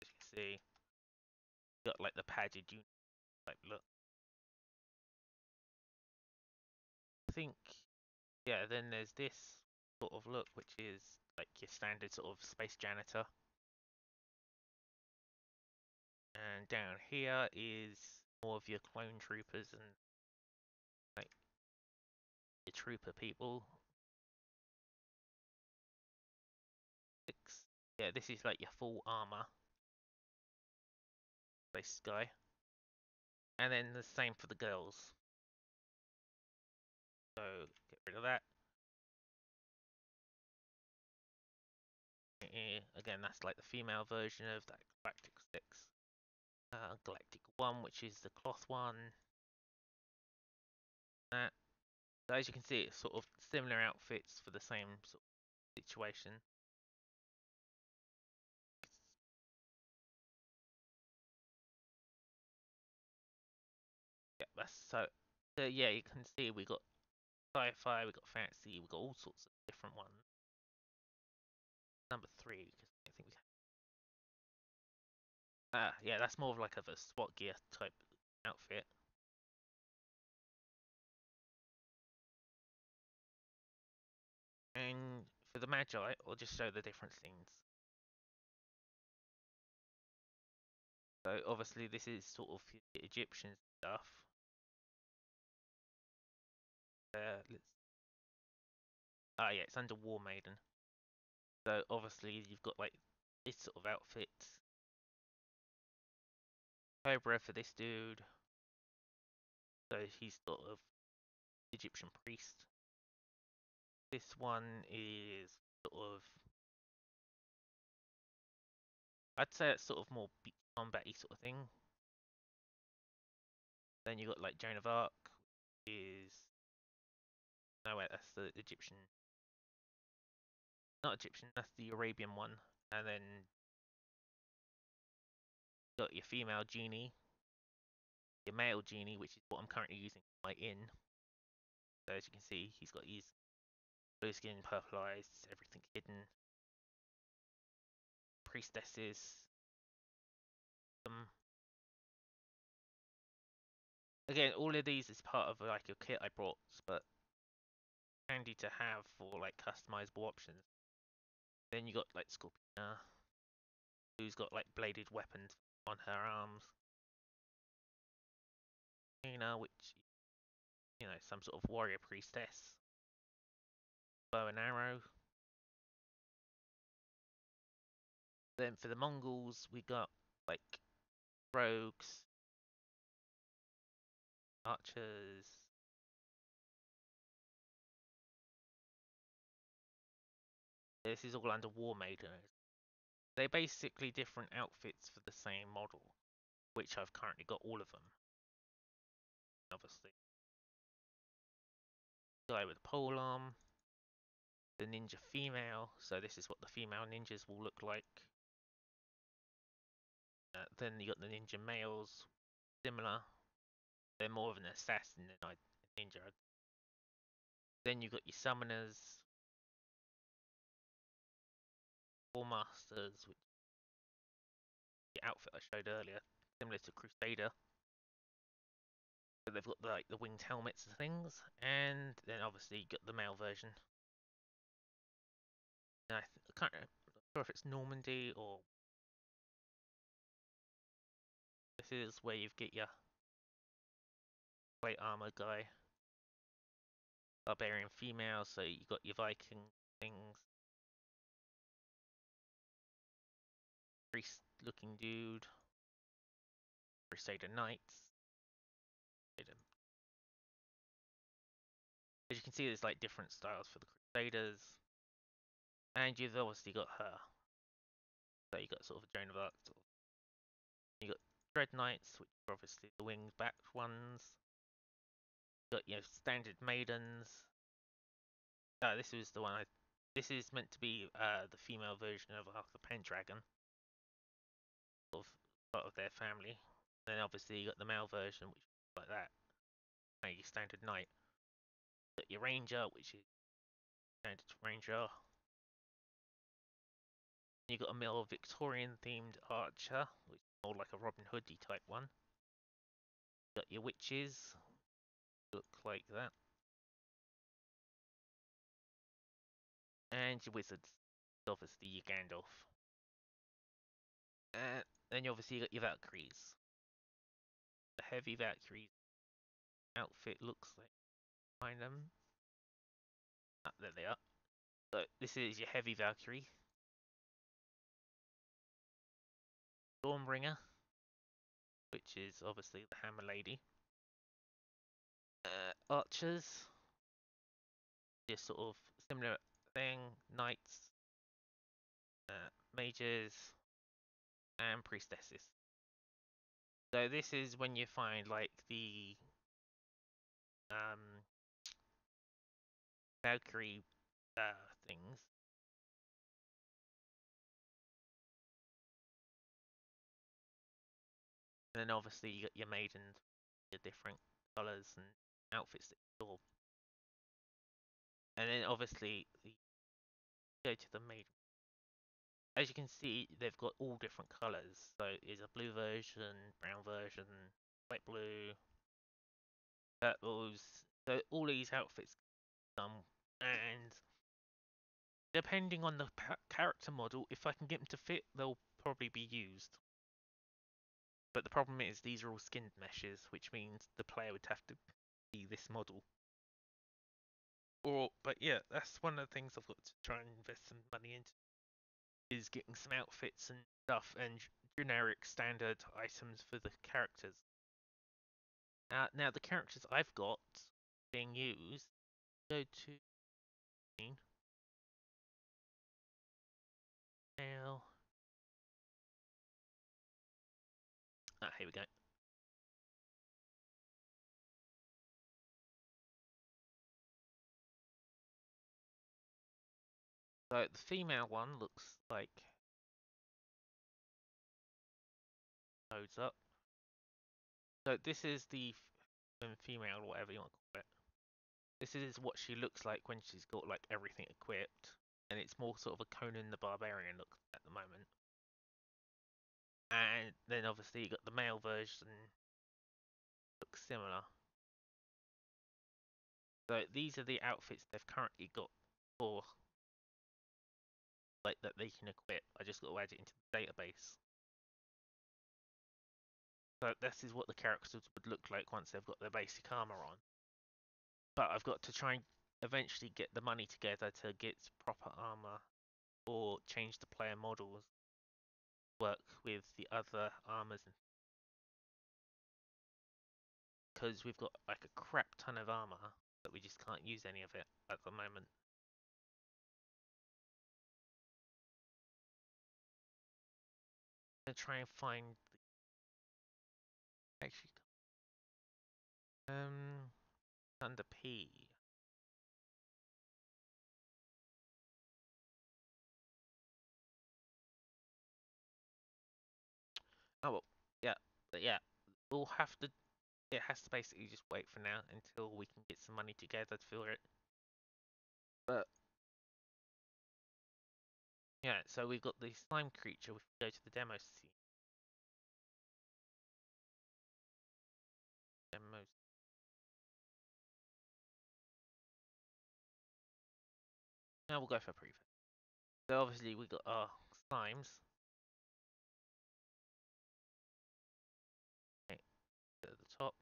As you can see, got like the padded uniform type look. I think, yeah. Then there's this sort of look, which is like your standard sort of space janitor. And down here is more of your clone troopers and like your trooper people. Yeah, this is like your full armor. This guy. And then the same for the girls. So get rid of that. Again, that's like the female version of that Galactic 6. Galactic 1, which is the cloth one. That. So as you can see, it's sort of similar outfits for the same sort of situation. Yeah, that's so. So yeah, you can see we got sci-fi, we got fantasy, we got all sorts of different ones. Number 3, because I think we. Yeah, that's more of like a SWAT gear type outfit. And for the Magi, I'll just show the different scenes. So obviously this is sort of Egyptian stuff. Yeah, it's under War Maiden. So obviously you've got like this sort of outfit, Cobra for this dude. So he's sort of Egyptian priest. This one is sort of, I'd say it's sort of more beach combat-y sort of thing. Then you got like Joan of Arc, is no wait, that's the Egyptian. Not Egyptian, that's the Arabian one. And then you got your female genie, your male genie, which is what I'm currently using for my inn. So as you can see, he's got his blue skin, purple eyes, everything hidden. Priestesses. Again, all of these is part of like a kit I brought, but handy to have for like customizable options. Then you got like Scorpina, who's got like bladed weapons on her arms. Nina, which, you know, some sort of warrior priestess. Bow and arrow. Then for the Mongols, we got like rogues, archers. This is all under War Maidens. They're basically different outfits for the same model, which I've currently got all of them. Obviously. Guy with a polearm. The ninja female, so this is what the female ninjas will look like. Then you got the ninja males, similar. They're more of an assassin than a ninja. Then you got your summoners, war masters, which the outfit I showed earlier, similar to Crusader. So they've got like the winged helmets and things, and then obviously you got the male version. I can't remember, I'm not sure if it's Normandy or this is where you get your plate armor guy. Barbarian female, so you got your Viking things. Priest looking dude. Crusader Knights. As you can see, there's like different styles for the Crusaders. And you've obviously got her. So you got sort of a Joan of Arc. You got Dread Knights, which are obviously the winged backed ones. You got your standard maidens. This is the one this is meant to be the female version of Arthur Pendragon. Sort of part of their family. Then obviously you got the male version, which is like that. Your standard knight. You got your ranger, which is standard ranger. You got a more Victorian themed archer, which is more like a Robin Hoody type one. You got your witches, look like that. And your wizards, obviously your Gandalf. Then you obviously got your Valkyries. The heavy Valkyries outfit looks like, find them. There they are. So this is your heavy Valkyrie. Stormbringer, which is obviously the Hammer Lady. Archers, just sort of similar thing. Knights, mages, and priestesses. So this is when you find like the Valkyrie things. And then obviously you got your maidens, your different colours and outfits that you saw. And then obviously you go to the maiden. As you can see, they've got all different colours. So there's a blue version, brown version, light blue, purples. So all these outfits come, and depending on the character model, if I can get them to fit, they'll probably be used. But the problem is these are all skinned meshes, which means the player would have to be this model. But yeah, that's one of the things I've got to try and invest some money into, is getting some outfits and stuff and generic standard items for the characters. Now the characters I've got being used, go to now. Here we go. So the female one looks like loads up. So this is the female, whatever you want to call it. This is what she looks like when she's got like everything equipped, and it's more sort of a Conan the Barbarian look at the moment. And then obviously you got the male version, looks similar. So these are the outfits they've currently got for like that they can equip. I just got to add it into the database. So this is what the characters would look like once they've got their basic armor on. But I've got to try and eventually get the money together to get proper armor or change the player models, work with the other armors, because we've got like a crap ton of armor, but we just can't use any of it at the moment. I'm gonna try and find actually under P. Oh well, yeah, but yeah, we'll have to. It has to basically just wait for now until we can get some money together for it. But yeah, so we've got the slime creature. We can go to the demo scene. Demos. Now we'll go for prefab. So obviously we got our slimes. Okay, to the top.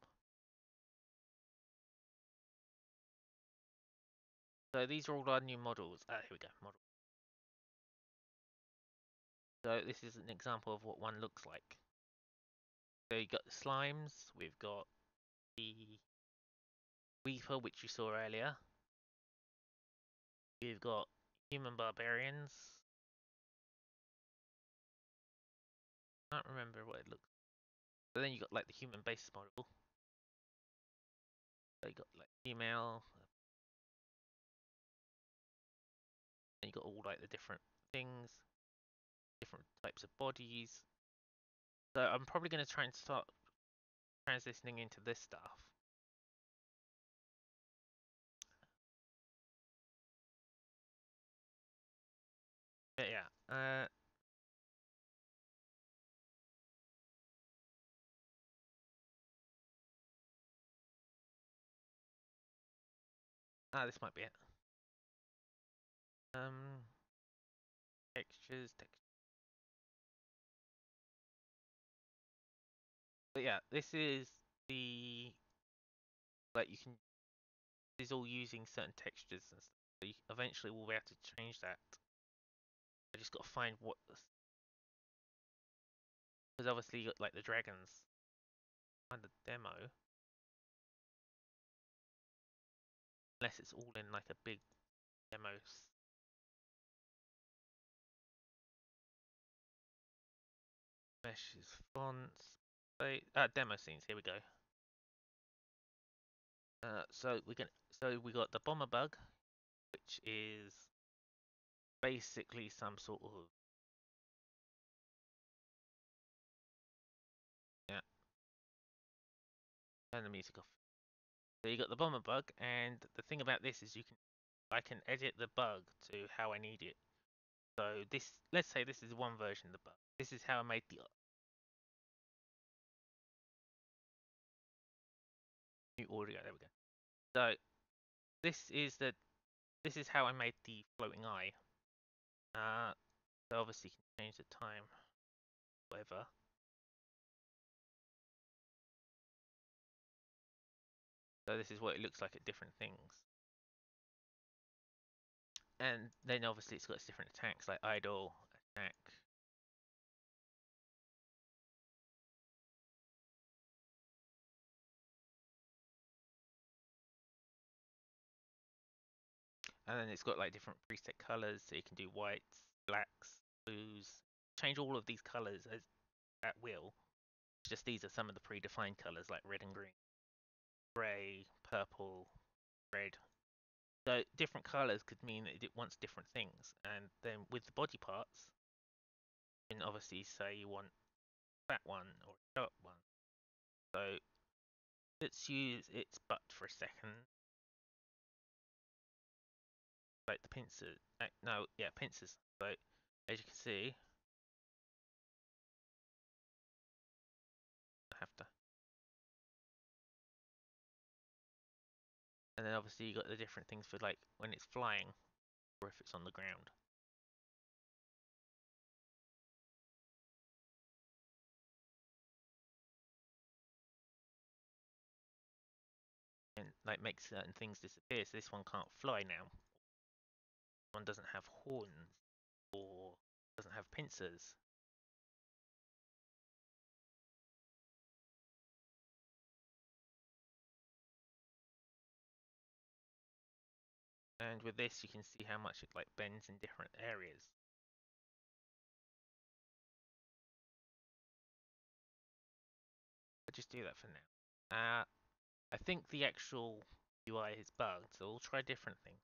So these are all our new models. Here we go, model. So this is an example of what one looks like. So you got the slimes, we've got the Reaper, which you saw earlier. We've got human barbarians. I can't remember what it looks like. But then you got like the human base model. So you got like female. And you got all like the different things, different types of bodies. So I'm probably going to try and start transitioning into this stuff. But yeah, this might be it. Textures, text. But yeah, this is the like you can. This is all using certain textures and stuff. So eventually we'll be able to change that. I just got to find what, because obviously you got like the dragons. Find the demo. Unless it's all in like a big demo. Meshes, fonts, demo scenes. Here we go. So we got the bomber bug, which is basically some sort of yeah. Turn the music off. So you got the bomber bug, and the thing about this is I can edit the bug to how I need it. So this, let's say this is one version of the bug. This is how I made the new audio. There we go. So this is how I made the floating eye. So obviously you can change the time, whatever. So this is what it looks like at different things. And then obviously it's got its different attacks like idle, attack, And then it's got like different preset colors, so you can do whites, blacks, blues, change all of these colors at will. It's just these are some of the predefined colors like red and green, grey, purple, red. So different colors could mean that it wants different things. And then with the body parts, you can obviously say you want a fat one or a sharp one. So let's use its butt for a second. Like the pincers. No, yeah, pincers. So as you can see, I have to. And then obviously you got the different things for like when it's flying or if it's on the ground. And like makes certain things disappear. So this one can't fly now. One doesn't have horns or doesn't have pincers. And with this you can see how much it like bends in different areas. I'll just do that for now. I think the actual UI is bugged, so we'll try different things.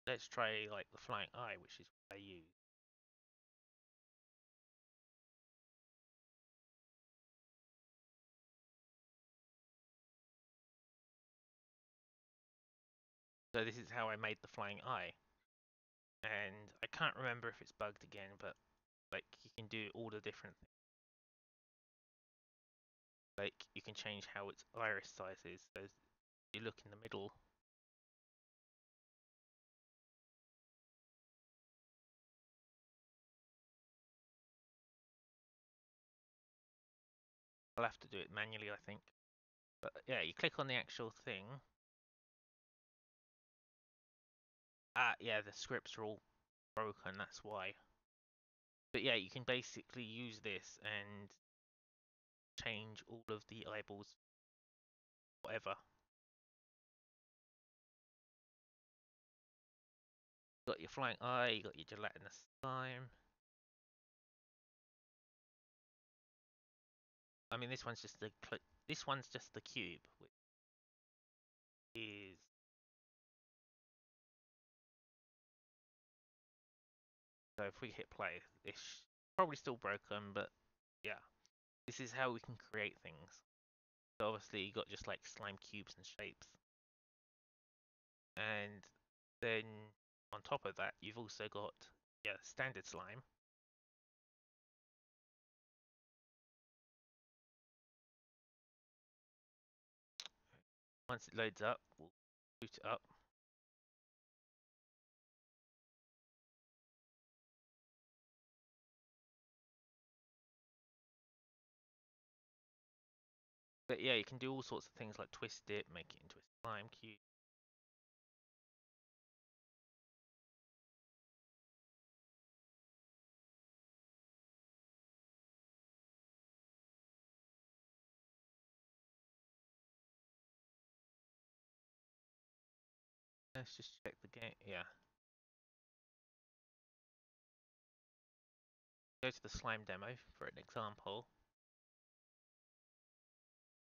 Let's try like the flying eye, which is what I use. So this is how I made the flying eye. And I can't remember if it's bugged again, but like you can do all the different things. Like you can change how its iris size is. So you look in the middle. I'll have to do it manually, I think. But yeah, you click on the actual thing. Ah, yeah, the scripts are all broken, that's why. But yeah, you can basically use this and change all of the eyeballs, whatever. You got your flying eye, you got your gelatinous slime. I mean, this one's just the cube, which is so if we hit play, it's probably still broken, but yeah, this is how we can create things. So obviously you got just like slime cubes and shapes, and then on top of that, you've also got standard slime. Once it loads up, we'll boot it up. But yeah, you can do all sorts of things like twist it, make it into a slime cube. Let's just check the game. Yeah. Go to the slime demo for an example.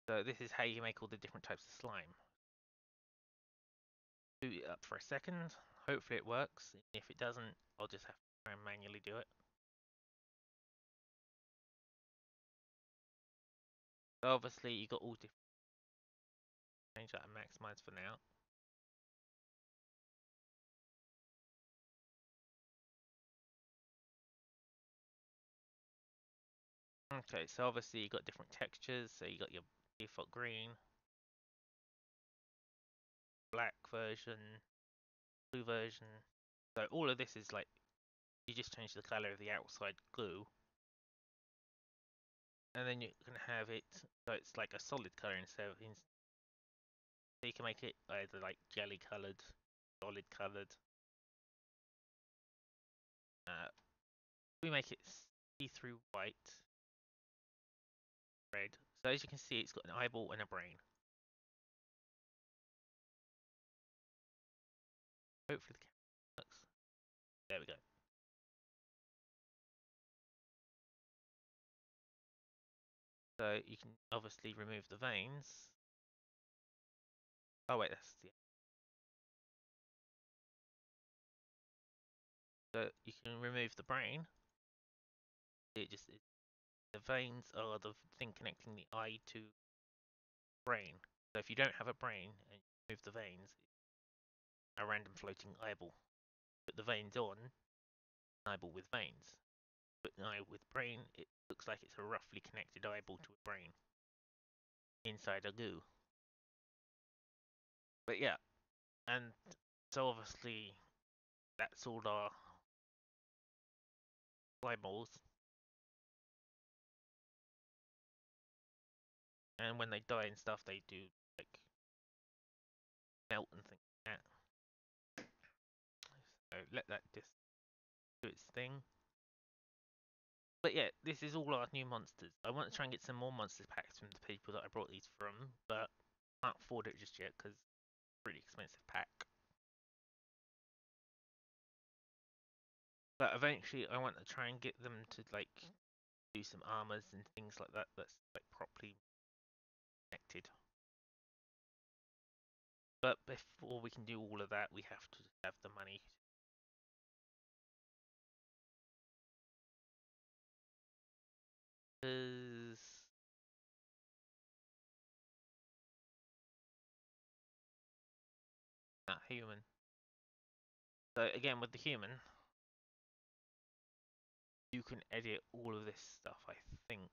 So this is how you make all the different types of slime. Boot it up for a second. Hopefully it works. If it doesn't, I'll just have to try and manually do it. So obviously you got all different. Change that and maximize for now. Okay, so obviously you got different textures. So you got your default green, black version, blue version. So all of this is like you just change the color of the outside glue, and then you can have it so it's like a solid color instead of so you can make it either like jelly colored, solid colored. We make it see-through white, red. So as you can see, it's got an eyeball and a brain. Hopefully the camera works. There we go. So you can obviously remove the veins. Oh wait, that's the. So you can remove the brain. The veins are the thing connecting the eye to brain. So if you don't have a brain and you remove the veins, a random floating eyeball. Put the veins on, eyeball with veins. Put an eye with brain, it looks like it's a roughly connected eyeball to a brain inside a goo. But yeah, and so obviously that's all our eyeballs. And when they die and stuff, they do like melt and things like that. So let that just do its thing. But yeah, this is all our new monsters. I want to try and get some more monsters packs from the people that I brought these from, but I can't afford it just yet because it's a pretty expensive pack. But eventually, I want to try and get them to like do some armors and things like that. That's like properly connected. But before we can do all of that, we have to have the money. Because not human. So again, with the human, you can edit all of this stuff. I think.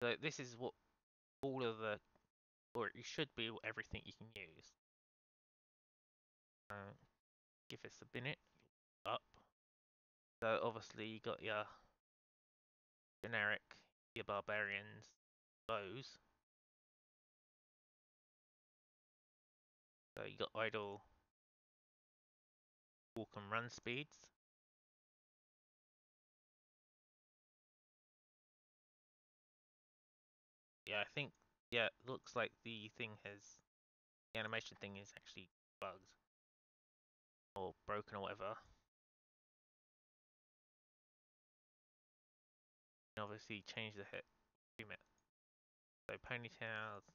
So this is what all of the, or it should be everything you can use. Give this a minute. Up. So obviously you got your generic, your barbarians, bows. So you got idle, walk and run speeds. Yeah, I think, yeah, it looks like the thing has, the animation thing is actually bugged or broken or whatever. And obviously change the head. So ponytails,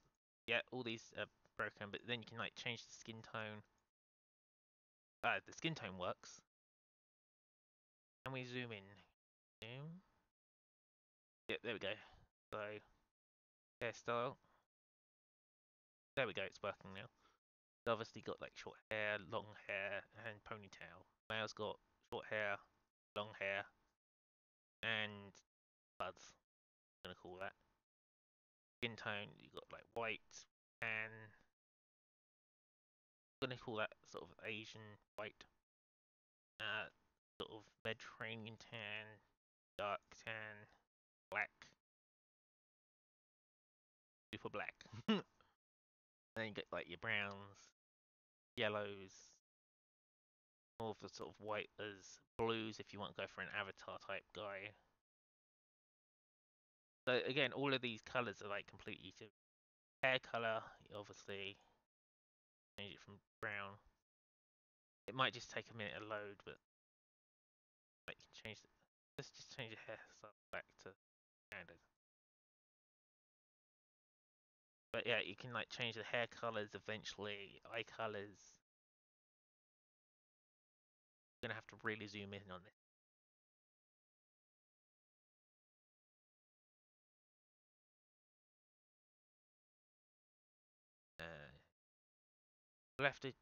yeah, all these are broken, but then you can like change the skin tone. The skin tone works. Can we zoom in? Zoom. Yeah, there we go. So hairstyle. There we go, it's working now. It's obviously got like short hair, long hair, and ponytail. Male's got short hair, long hair, and buds. I'm gonna call that. Skin tone, you got like white, and I'm gonna call that sort of Asian white. Sort of Mediterranean tan, dark tan, black, super black. And then you get like your browns, yellows, more of the sort of white as blues if you want to go for an avatar type guy. So again, all of these colours are like completely different. Hair colour, obviously, change it from brown. It might just take a minute to load, but like you can change it. Let's just change the hairstyle back to standard. But yeah, you can like change the hair colours eventually, eye colours. Gonna have to really zoom in on this. We'll have to.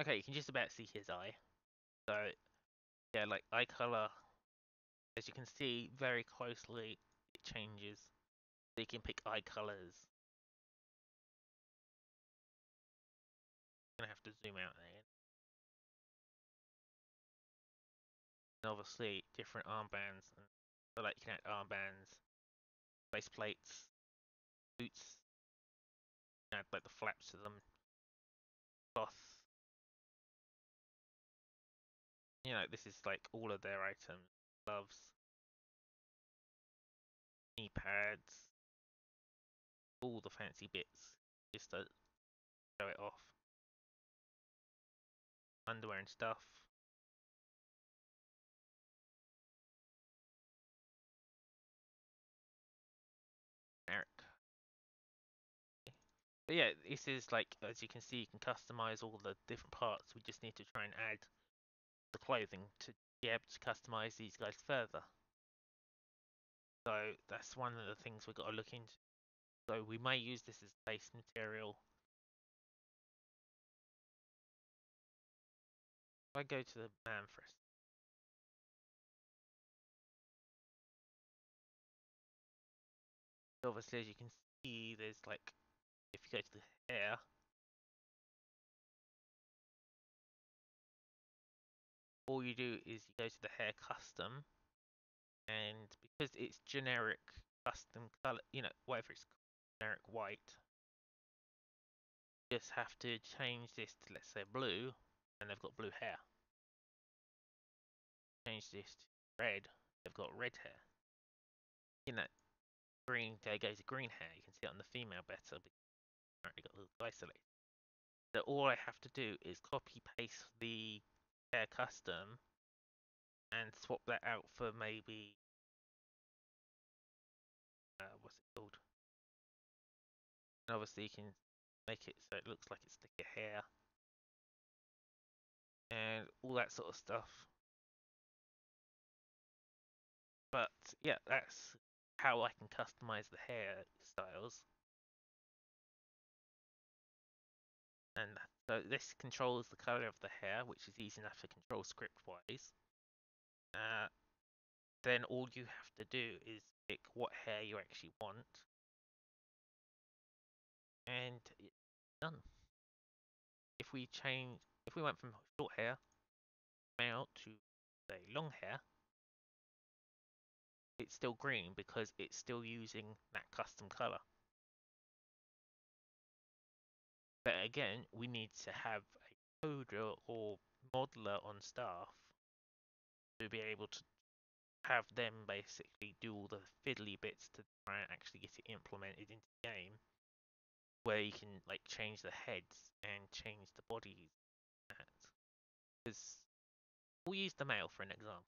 Okay, you can just about see his eye. So yeah, like eye color, as you can see very closely, it changes. So you can pick eye colors. Gonna have to zoom out there. And obviously, different armbands. So like you can add armbands, face plates, boots. You can add like the flaps to them, cloth. You know, this is like all of their items. Gloves. knee pads, all the fancy bits, just to show it off. Underwear and stuff. Eric. But yeah, this is like, as you can see, you can customize all the different parts. We just need to try and add the clothing to be able to customize these guys further. So that's one of the things we've got to look into. So we may use this as base material. If I go to the man first. Obviously, as you can see, there's like, if you go to the hair, all you do is you go to the hair custom, and because it's generic custom color, whatever it's generic white, you just have to change this to, let's say, blue, and they've got blue hair. Change this to red, they've got red hair. Green, there goes green hair. You can see it on the female better because it's already got a little isolated. So all I have to do is copy paste the hair custom and swap that out for maybe what's it called? And obviously you can make it so it looks like it's thicker hair and all that sort of stuff. But yeah, that's how I can customize the hairstyles. And so this controls the color of the hair, which is easy enough to control script-wise. Then all you have to do is pick what hair you actually want, and it's done. If we went from short hair male to say long hair, it's still green because it's still using that custom color. But again, we need to have a coder or modeler on staff to be able to have them basically do all the fiddly bits to try and actually get it implemented into the game, where you can like change the heads and change the bodies. Because we'll use the male for an example.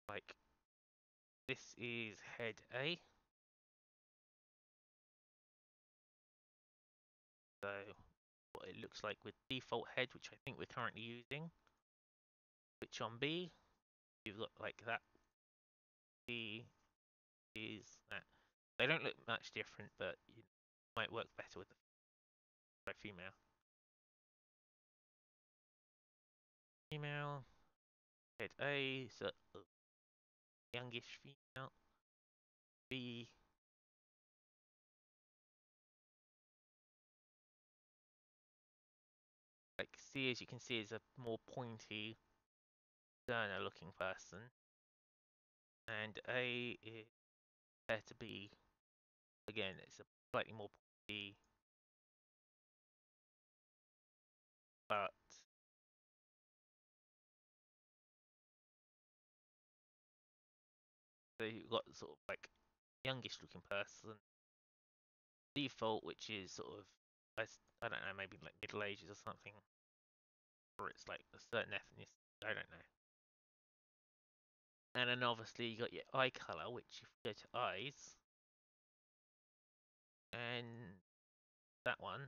Like this is head A. So what it looks like with default head, which I think we're currently using. Switch on B. You've got like that. B is that. They don't look much different, but it might work better with the female. Female. Head A, so youngish female. B. Like C, as you can see, is a more pointy, sterner looking person. And A is there to be, again, it's a slightly more pointy, but so you've got sort of like youngish looking person. Default, which is sort of, I don't know, maybe like middle ages or something, or it's like a certain ethnicity, I don't know. And then obviously you got your eye color, which if you go to eyes, and that one.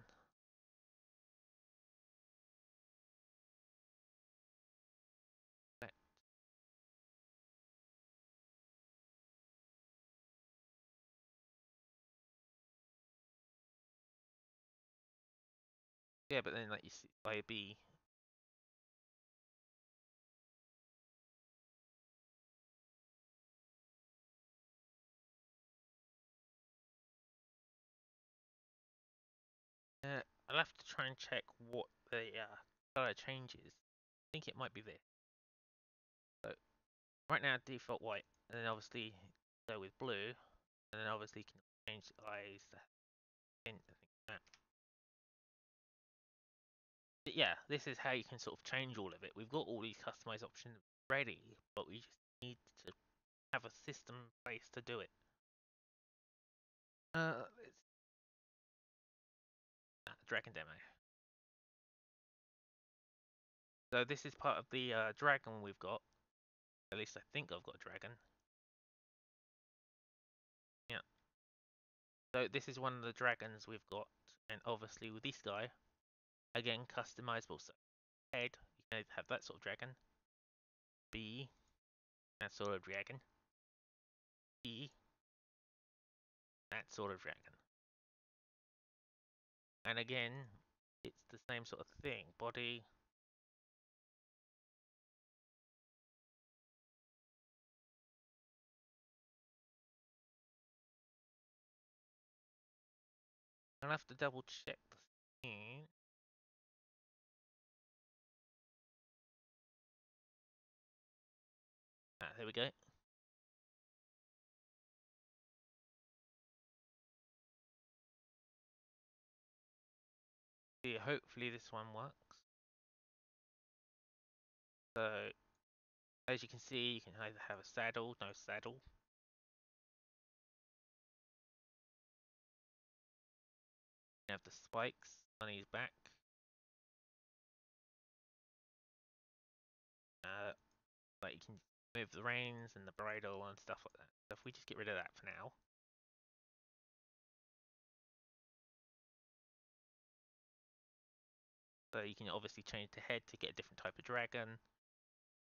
Yeah, but then like you see by B. I'll have to try and check what the color changes. I think it might be this. So right now default white, and then obviously go with blue, and then obviously you can change the eyes to hint, I think that. But yeah, this is how you can sort of change all of it. We've got all these customized options ready, but we just need to have a system in place to do it. It's dragon demo. So this is part of the dragon we've got. At least I think I've got a dragon. Yeah. So this is one of the dragons we've got, and obviously with this guy, again customizable. So head, you can have that sort of dragon. B, that sort of dragon. E, that sort of dragon. And again, it's the same sort of thing. Body. I'll have to double check the thing. There we go. See, hopefully this one works. So, as you can see, you can either have a saddle, no saddle. You have the spikes on his back. Like you can move the reins and the bridle and stuff like that. So if we just get rid of that for now. So you can obviously change the head to get a different type of dragon.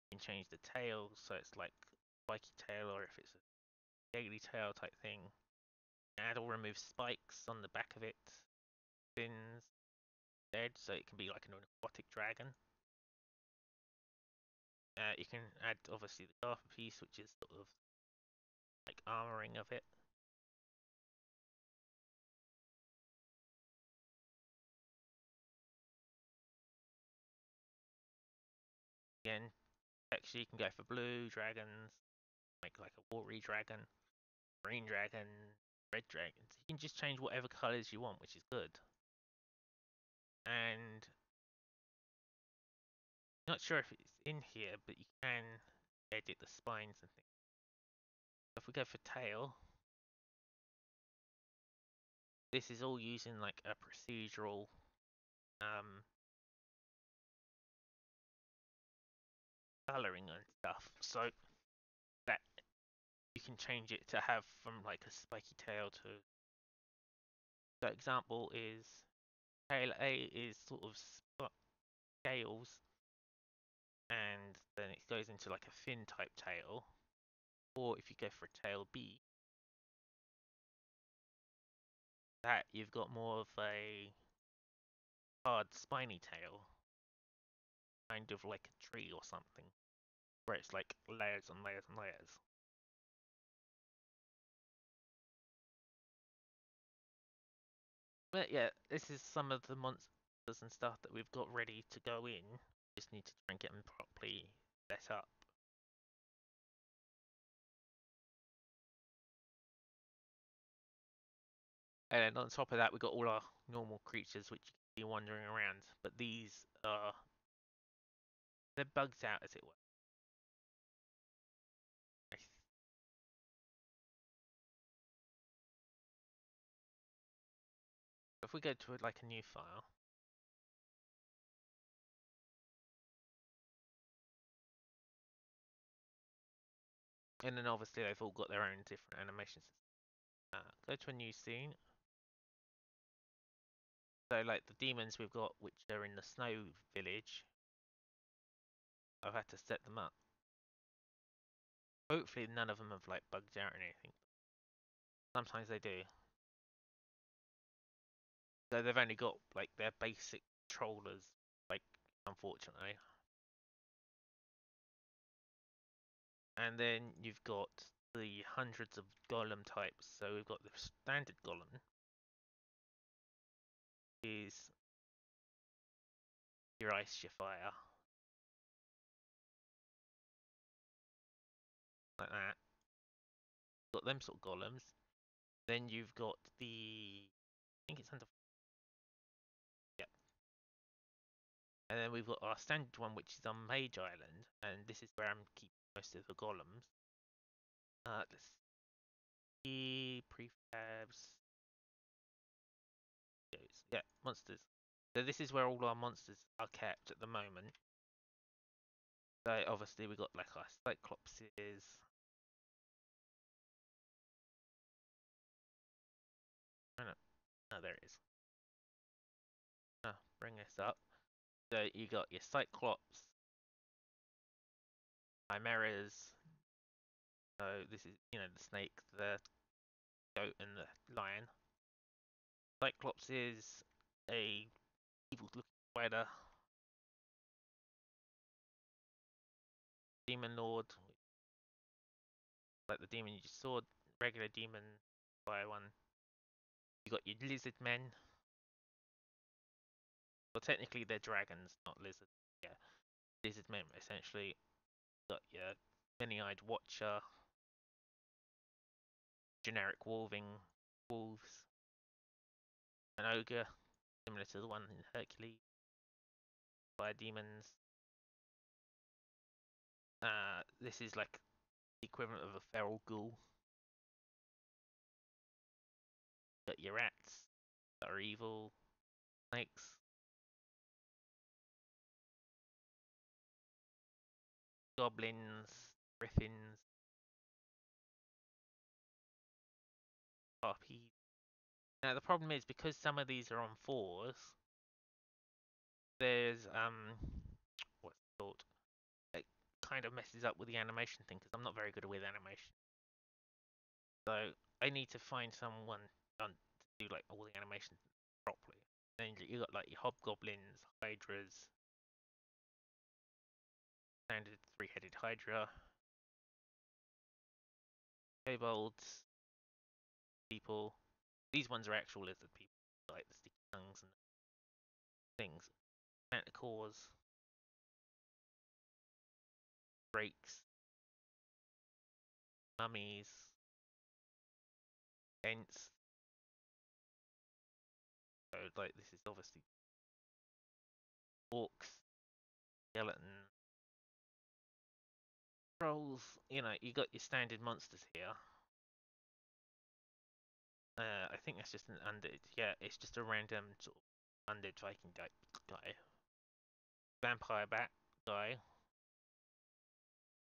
You can change the tail so it's like spiky tail, or if it's a scaly tail type thing. Add or remove spikes on the back of it. Fins, dead, so it can be like an aquatic dragon. You can add obviously the Garfa piece, which is sort of like armoring of it. Again, actually you can go for blue dragons, make like a watery dragon, green dragon, red dragons. You can just change whatever colors you want, which is good. And not sure if it's in here, but you can edit the spines and things. If we go for tail, this is all using like a procedural coloring and stuff, so that you can change it to have from like a spiky tail to. So example is tail A is sort of scales, and then it goes into like a fin type tail. Or if you go for a tail B, that you've got more of a hard spiny tail, kind of like a tree or something, where it's like layers and layers and layers. But yeah, this is some of the monsters and stuff that we've got ready to go in. Just need to try and get them properly set up. And then on top of that, we've got all our normal creatures which you can see wandering around. But these are, they're bugged out, as it were. If we go to like a new file, and then obviously they've all got their own different animations. Go to a new scene. So like the demons we've got, which are in the snow village, I've had to set them up. Hopefully none of them have like bugged out or anything. Sometimes they do. So they've only got like their basic controllers, like, unfortunately. And then you've got the hundreds of golem types. So we've got the standard golem, is your ice, your fire, like that. Got them sort of golems. Then you've got the, I think it's under, yep. And then we've got our standard one, which is on Mage Island, and this is where I'm keeping most of the golems. Let's see, prefabs. it's yeah, monsters. So this is where all our monsters are kept at the moment. So obviously we got like our Cyclopses. Oh no, oh there it is. Oh, bring this up. So you got your Cyclops, Chimeras. So this is the snake, the goat, and the lion. Cyclops is a evil-looking spider. Demon Lord, like the demon you just saw, regular demon fire one. You got your lizard men. Well, technically they're dragons, not lizards. Yeah, lizard men essentially. Got your many-eyed watcher, generic wolves, an ogre, similar to the one in Hercules. Fire demons. This is like the equivalent of a feral ghoul. Got your rats that are evil, snakes, goblins, griffins, harpies. Now the problem is because some of these are on 4s, there's what's it called? It kind of messes up with the animation thing because I'm not very good with animation. So I need to find someone done to do like all the animation properly. Then you got like your hobgoblins, hydras, standard 3-headed hydra, kobolds, people. These ones are actual lizard people, like the sticky tongues and things. Manticores, drakes, mummies, ents. So like this is obviously orcs, skeleton, trolls. You got your standard monsters here. I think that's just an undead. Yeah, it's just a random sort of undead Viking guy. Vampire bat guy.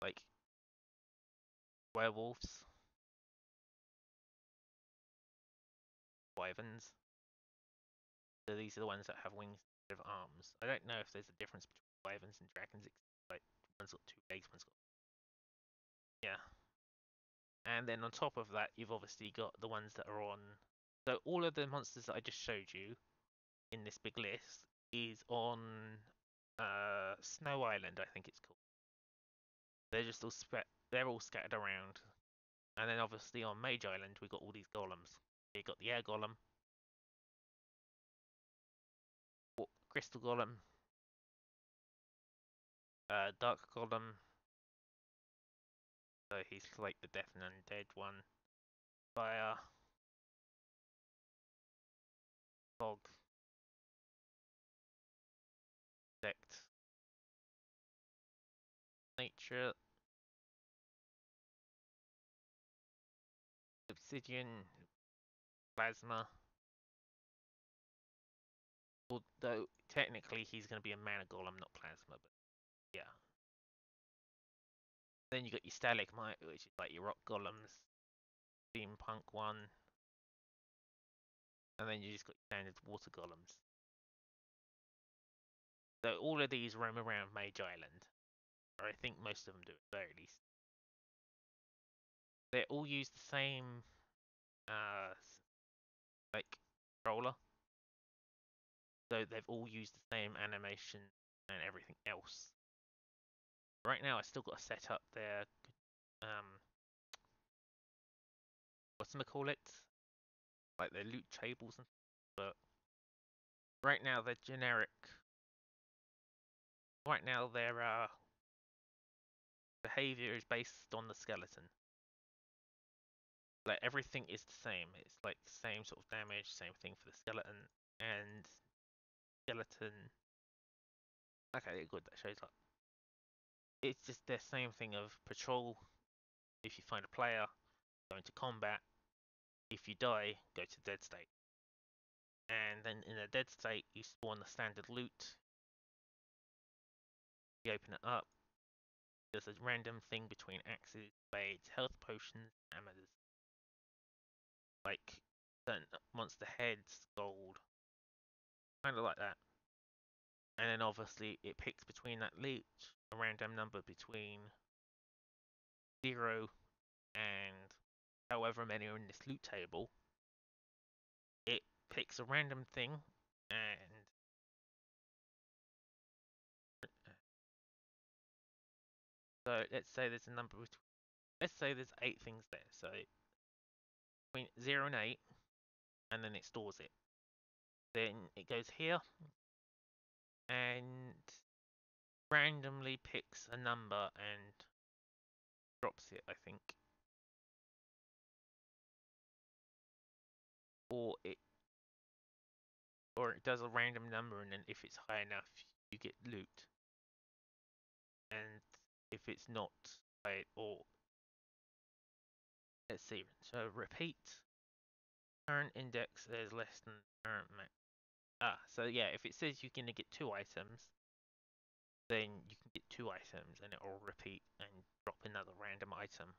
Like werewolves, wyverns. So these are the ones that have wings instead of arms. I don't know if there's a difference between wyverns and dragons. Like one's got 2 legs, one's got yeah. And then on top of that, you've obviously got the ones that are on. So all of the monsters that I just showed you in this big list is on Snow Island, I think it's called. They're just all they're all scattered around. And then obviously on Mage Island, we got all these golems. You got the air golem, crystal golem, dark golem. So he's like the death and undead one. Fire, fog, insect, nature, obsidian, plasma. Although technically he's going to be a mana golem, not plasma, but yeah. Then you got your stalagmite, which is like your rock golems, steampunk one, and then you just got your standard water golems. So all of these roam around Mage Island, or I think most of them do at the very least. They all use the same like controller. So they've all used the same animation and everything else. Right now I still got to set up their call it? Like their loot tables and stuff, but right now they're generic. Right now their behavior is based on the skeleton. Like everything is the same. It's like the same sort of damage, same thing for the skeleton and skeleton. Okay, good, that shows up. It's just the same thing of patrol. If you find a player, go into combat. If you die, go to dead state. and then in a dead state you spawn the standard loot. You open it up. There's a random thing between axes, blades, health potions, hammers, like certain monster heads, gold, kind of like that. And then obviously it picks between that loot a random number between 0 and however many are in this loot table. It picks a random thing and so let's say there's a number between, let's say there's 8 things there. So between 0 and 8, and then it stores it. Then it goes here and randomly picks a number and drops it, I think. Or it does a random number, and then if it's high enough, you get loot. And if it's not high, or let's see, so repeat current index is less than current max. So yeah, if it says you're gonna get 2 items, then you can get 2 items, and it will repeat and drop another random item.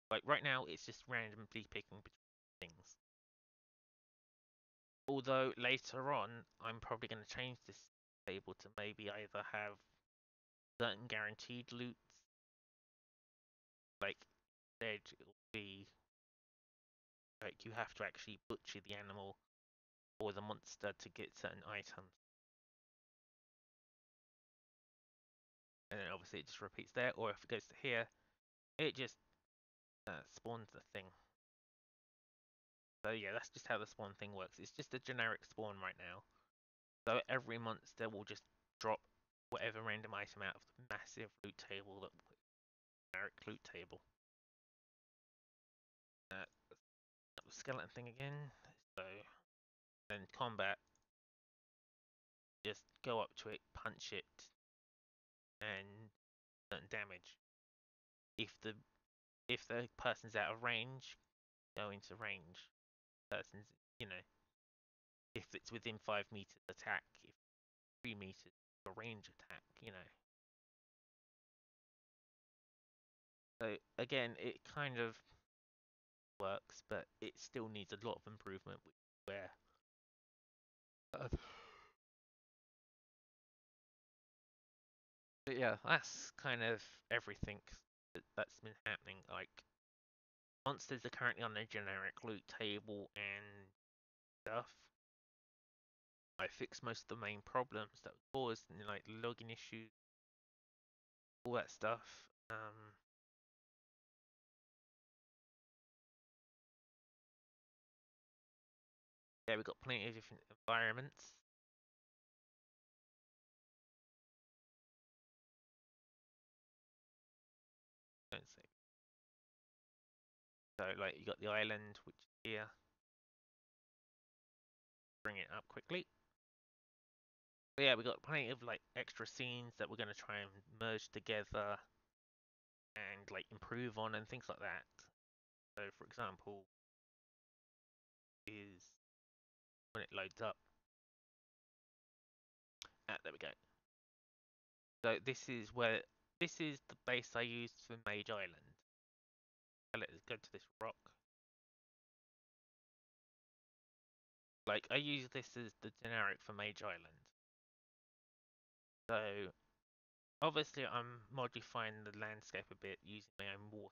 Like right now, it's just randomly picking between things. Although later on, I'm probably going to change this table to maybe either have certain guaranteed loots, like it will be like you have to actually butcher the animal or the monster to get certain items. And then obviously it just repeats there, or if it goes to here, it just spawns the thing. So yeah, that's just how the spawn thing works. It's just a generic spawn right now. So every monster will just drop whatever random item out of the massive loot table, that generic loot table. The skeleton thing again. So then combat, just go up to it, punch it, and certain damage. If the person's out of range, go into range. Person's, if it's within 5 meters, attack. If 3 meters, a range attack. So again, it kind of works, but it still needs a lot of improvement. Where but yeah, that's kind of everything that's been happening. Like, monsters are currently on the generic loot table and stuff. I fixed most of the main problems that were caused, like login issues, all that stuff. Yeah, we've got plenty of different environments. Don't say. So, like, you got the island, which is here. Bring it up quickly. But yeah, we got plenty of like extra scenes that we're gonna try and merge together and like improve on and things like that. So, for example, is when it loads up. There we go. So this is the base I used for Mage Island. Let's go to this rock. Like, I use this as the generic for Mage Island. So obviously I'm modifying the landscape a bit using my own water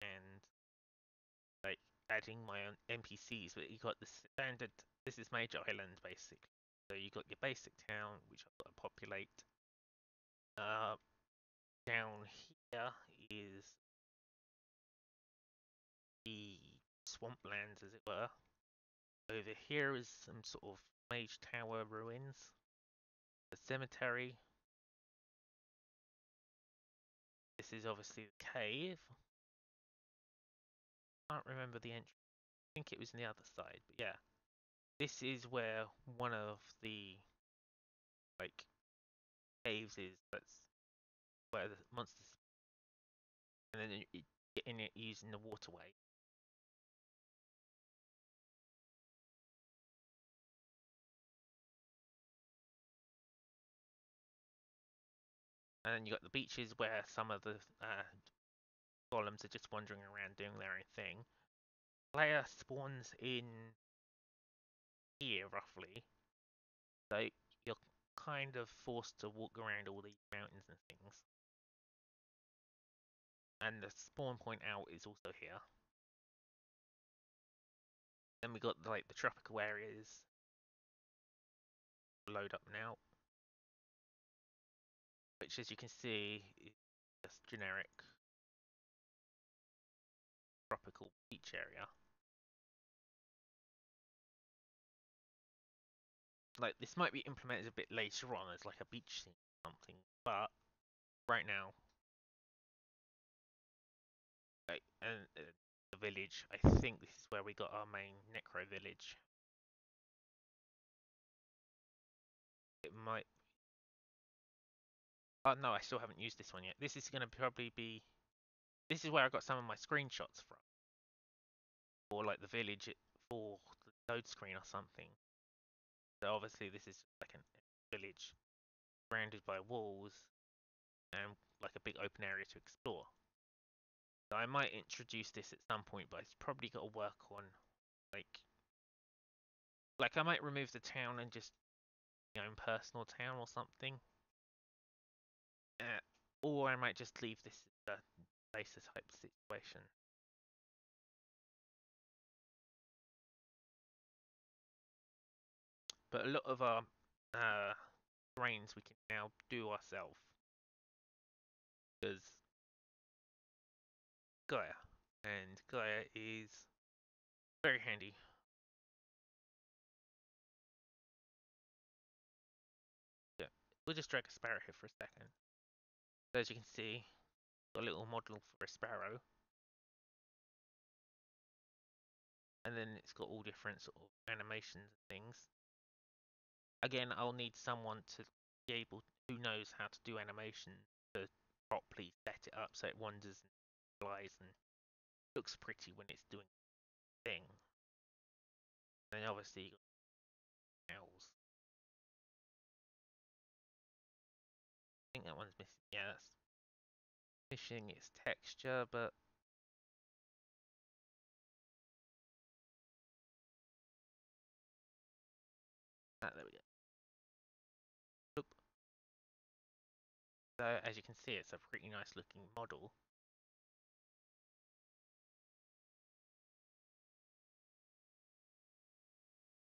and like adding my own NPCs, but you got the standard. This is Mage Island basically. So you got your basic town, which I've got to populate. Down here is the swamplands, as it were. Over here is some sort of Mage Tower ruins. The cemetery. This is obviously the cave. Can't remember the entrance. I think it was on the other side, but yeah. This is where one of the like caves is. That's where the monsters. And then you get in it using the waterway. And then you got the beaches where some of the golems are just wandering around doing their own thing. Player spawns in here roughly, so you're kind of forced to walk around all these mountains and things. And the spawn point out is also here. Then we got like the tropical areas. Load up now, which as you can see is just generic tropical beach area. Like this might be implemented a bit later on as like a beach scene or something, but right now, like and the village, I think this is where we got our main necro village. It might. Oh no, I still haven't used this one yet. This is going to probably be. This is where I got some of my screenshots from, or like the village for the load screen or something. So obviously this is like a village surrounded by walls and like a big open area to explore. So I might introduce this at some point, but it's probably got to work on like I might remove the town and just my own personal town or something. Or I might just leave this as a baser type situation. But a lot of our terrains we can now do ourselves. Because Gaia. And Gaia is very handy. Yeah. We'll just drag a sparrow here for a second. So as you can see, got a little model for a sparrow. And then it's got all different sort of animations and things. Again, I'll need someone to be able who knows how to do animation to properly set it up so it wanders and flies and looks pretty when it's doing the thing. And then obviously you got owls. I think that one's missing. Yeah, that's missing its texture, but there we go. Oop. So as you can see, it's a pretty nice looking model.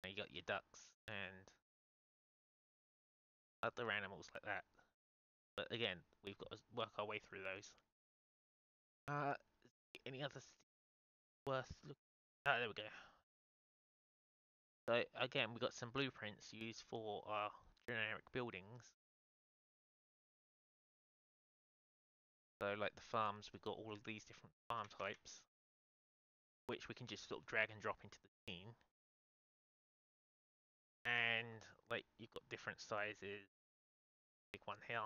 Now you got your ducks and other animals like that. But again, we've got to work our way through those. Any other worth looking? Ah, there we go. So again, we got some blueprints used for our generic buildings. So like the farms, we've got all of these different farm types, which we can just sort of drag and drop into the scene. And like you've got different sizes. Big one here.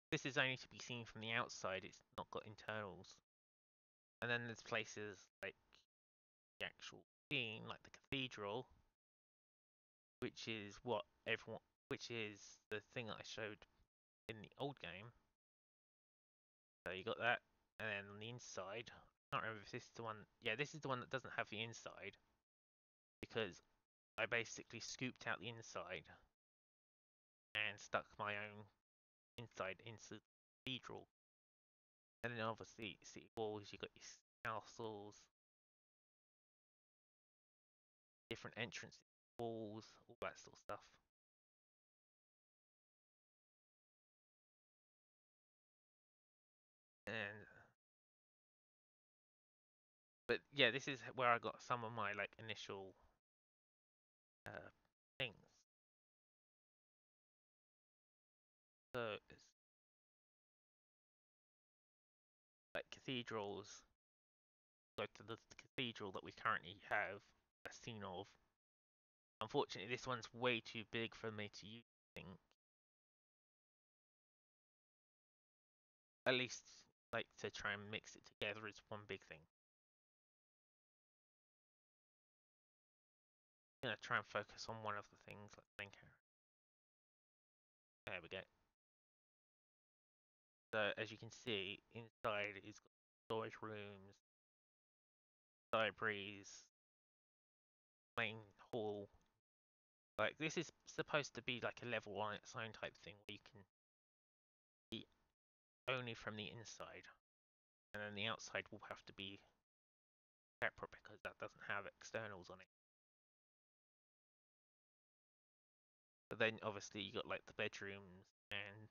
This is only to be seen from the outside, it's not got internals. And then there's places like the actual scene, like the cathedral, which is which is the thing that I showed in the old game. So you got that, and then on the inside, I can't remember if this is the one. Yeah, this is the one that doesn't have the inside because I basically scooped out the inside and stuck my own inside into the cathedral. And then obviously city walls, you got your castles, different entrances, walls, all that sort of stuff. And but yeah, this is where I got some of my like initial things. So it's like cathedrals. Like the cathedral that we currently have a scene of. Unfortunately, this one's way too big for me to use. I think. At least like to try and mix it together as one big thing. I'm gonna try and focus on one of the things like main character. There we go. So as you can see, inside it's got storage rooms, libraries, main hall. Like this is supposed to be like a level on its own type thing where you can eat only from the inside, and then the outside will have to be separate because that doesn't have externals on it. But then obviously you got like the bedrooms, and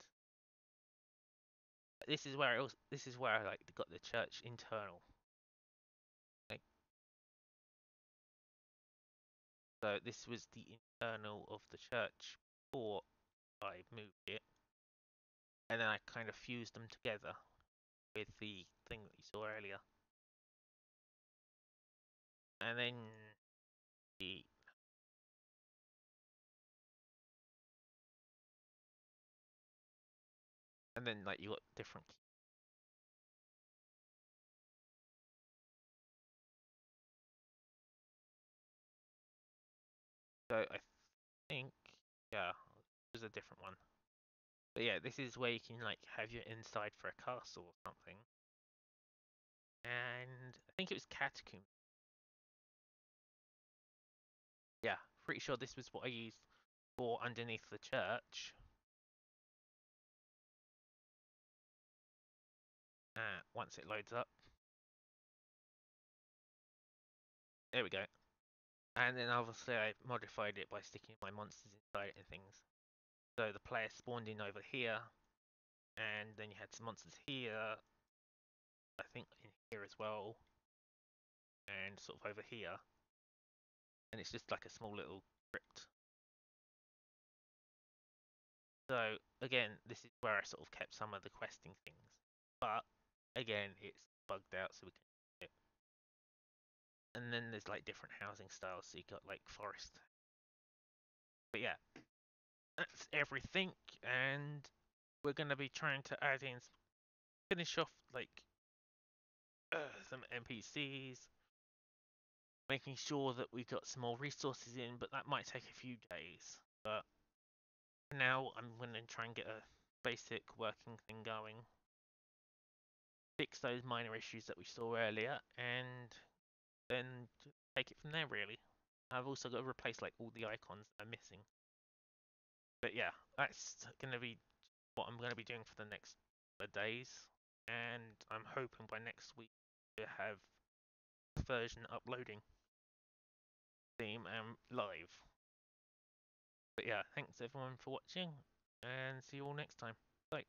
this is where I like got the church internal. Like, so this was the internal of the church before I moved it, and then I kind of fused them together with the thing that you saw earlier. And then the like you got different. So I think yeah, there's a different one. But yeah, this is where you can like have your inside for a castle or something. And I think it was catacomb. Yeah, pretty sure this was what I used for underneath the church. Once it loads up. There we go. And then obviously I modified it by sticking my monsters inside it and things. So the player spawned in over here, and then you had some monsters here, I think in here as well, and sort of over here. And it's just like a small little crypt. So again, this is where I sort of kept some of the questing things, but again, it's bugged out, so we can do it. And then there's like different housing styles, so you got like forest. But yeah, that's everything, and we're gonna be trying to add in, finish off like some NPCs, making sure that we got some more resources in, but that might take a few days. But now I'm gonna try and get a basic working thing going, fix those minor issues that we saw earlier, and then take it from there really. I've also got to replace like all the icons that are missing. But yeah, that's gonna be what I'm gonna be doing for the next days, and I'm hoping by next week to have the version uploading Steam and live. But yeah, thanks everyone for watching, and see you all next time. Bye.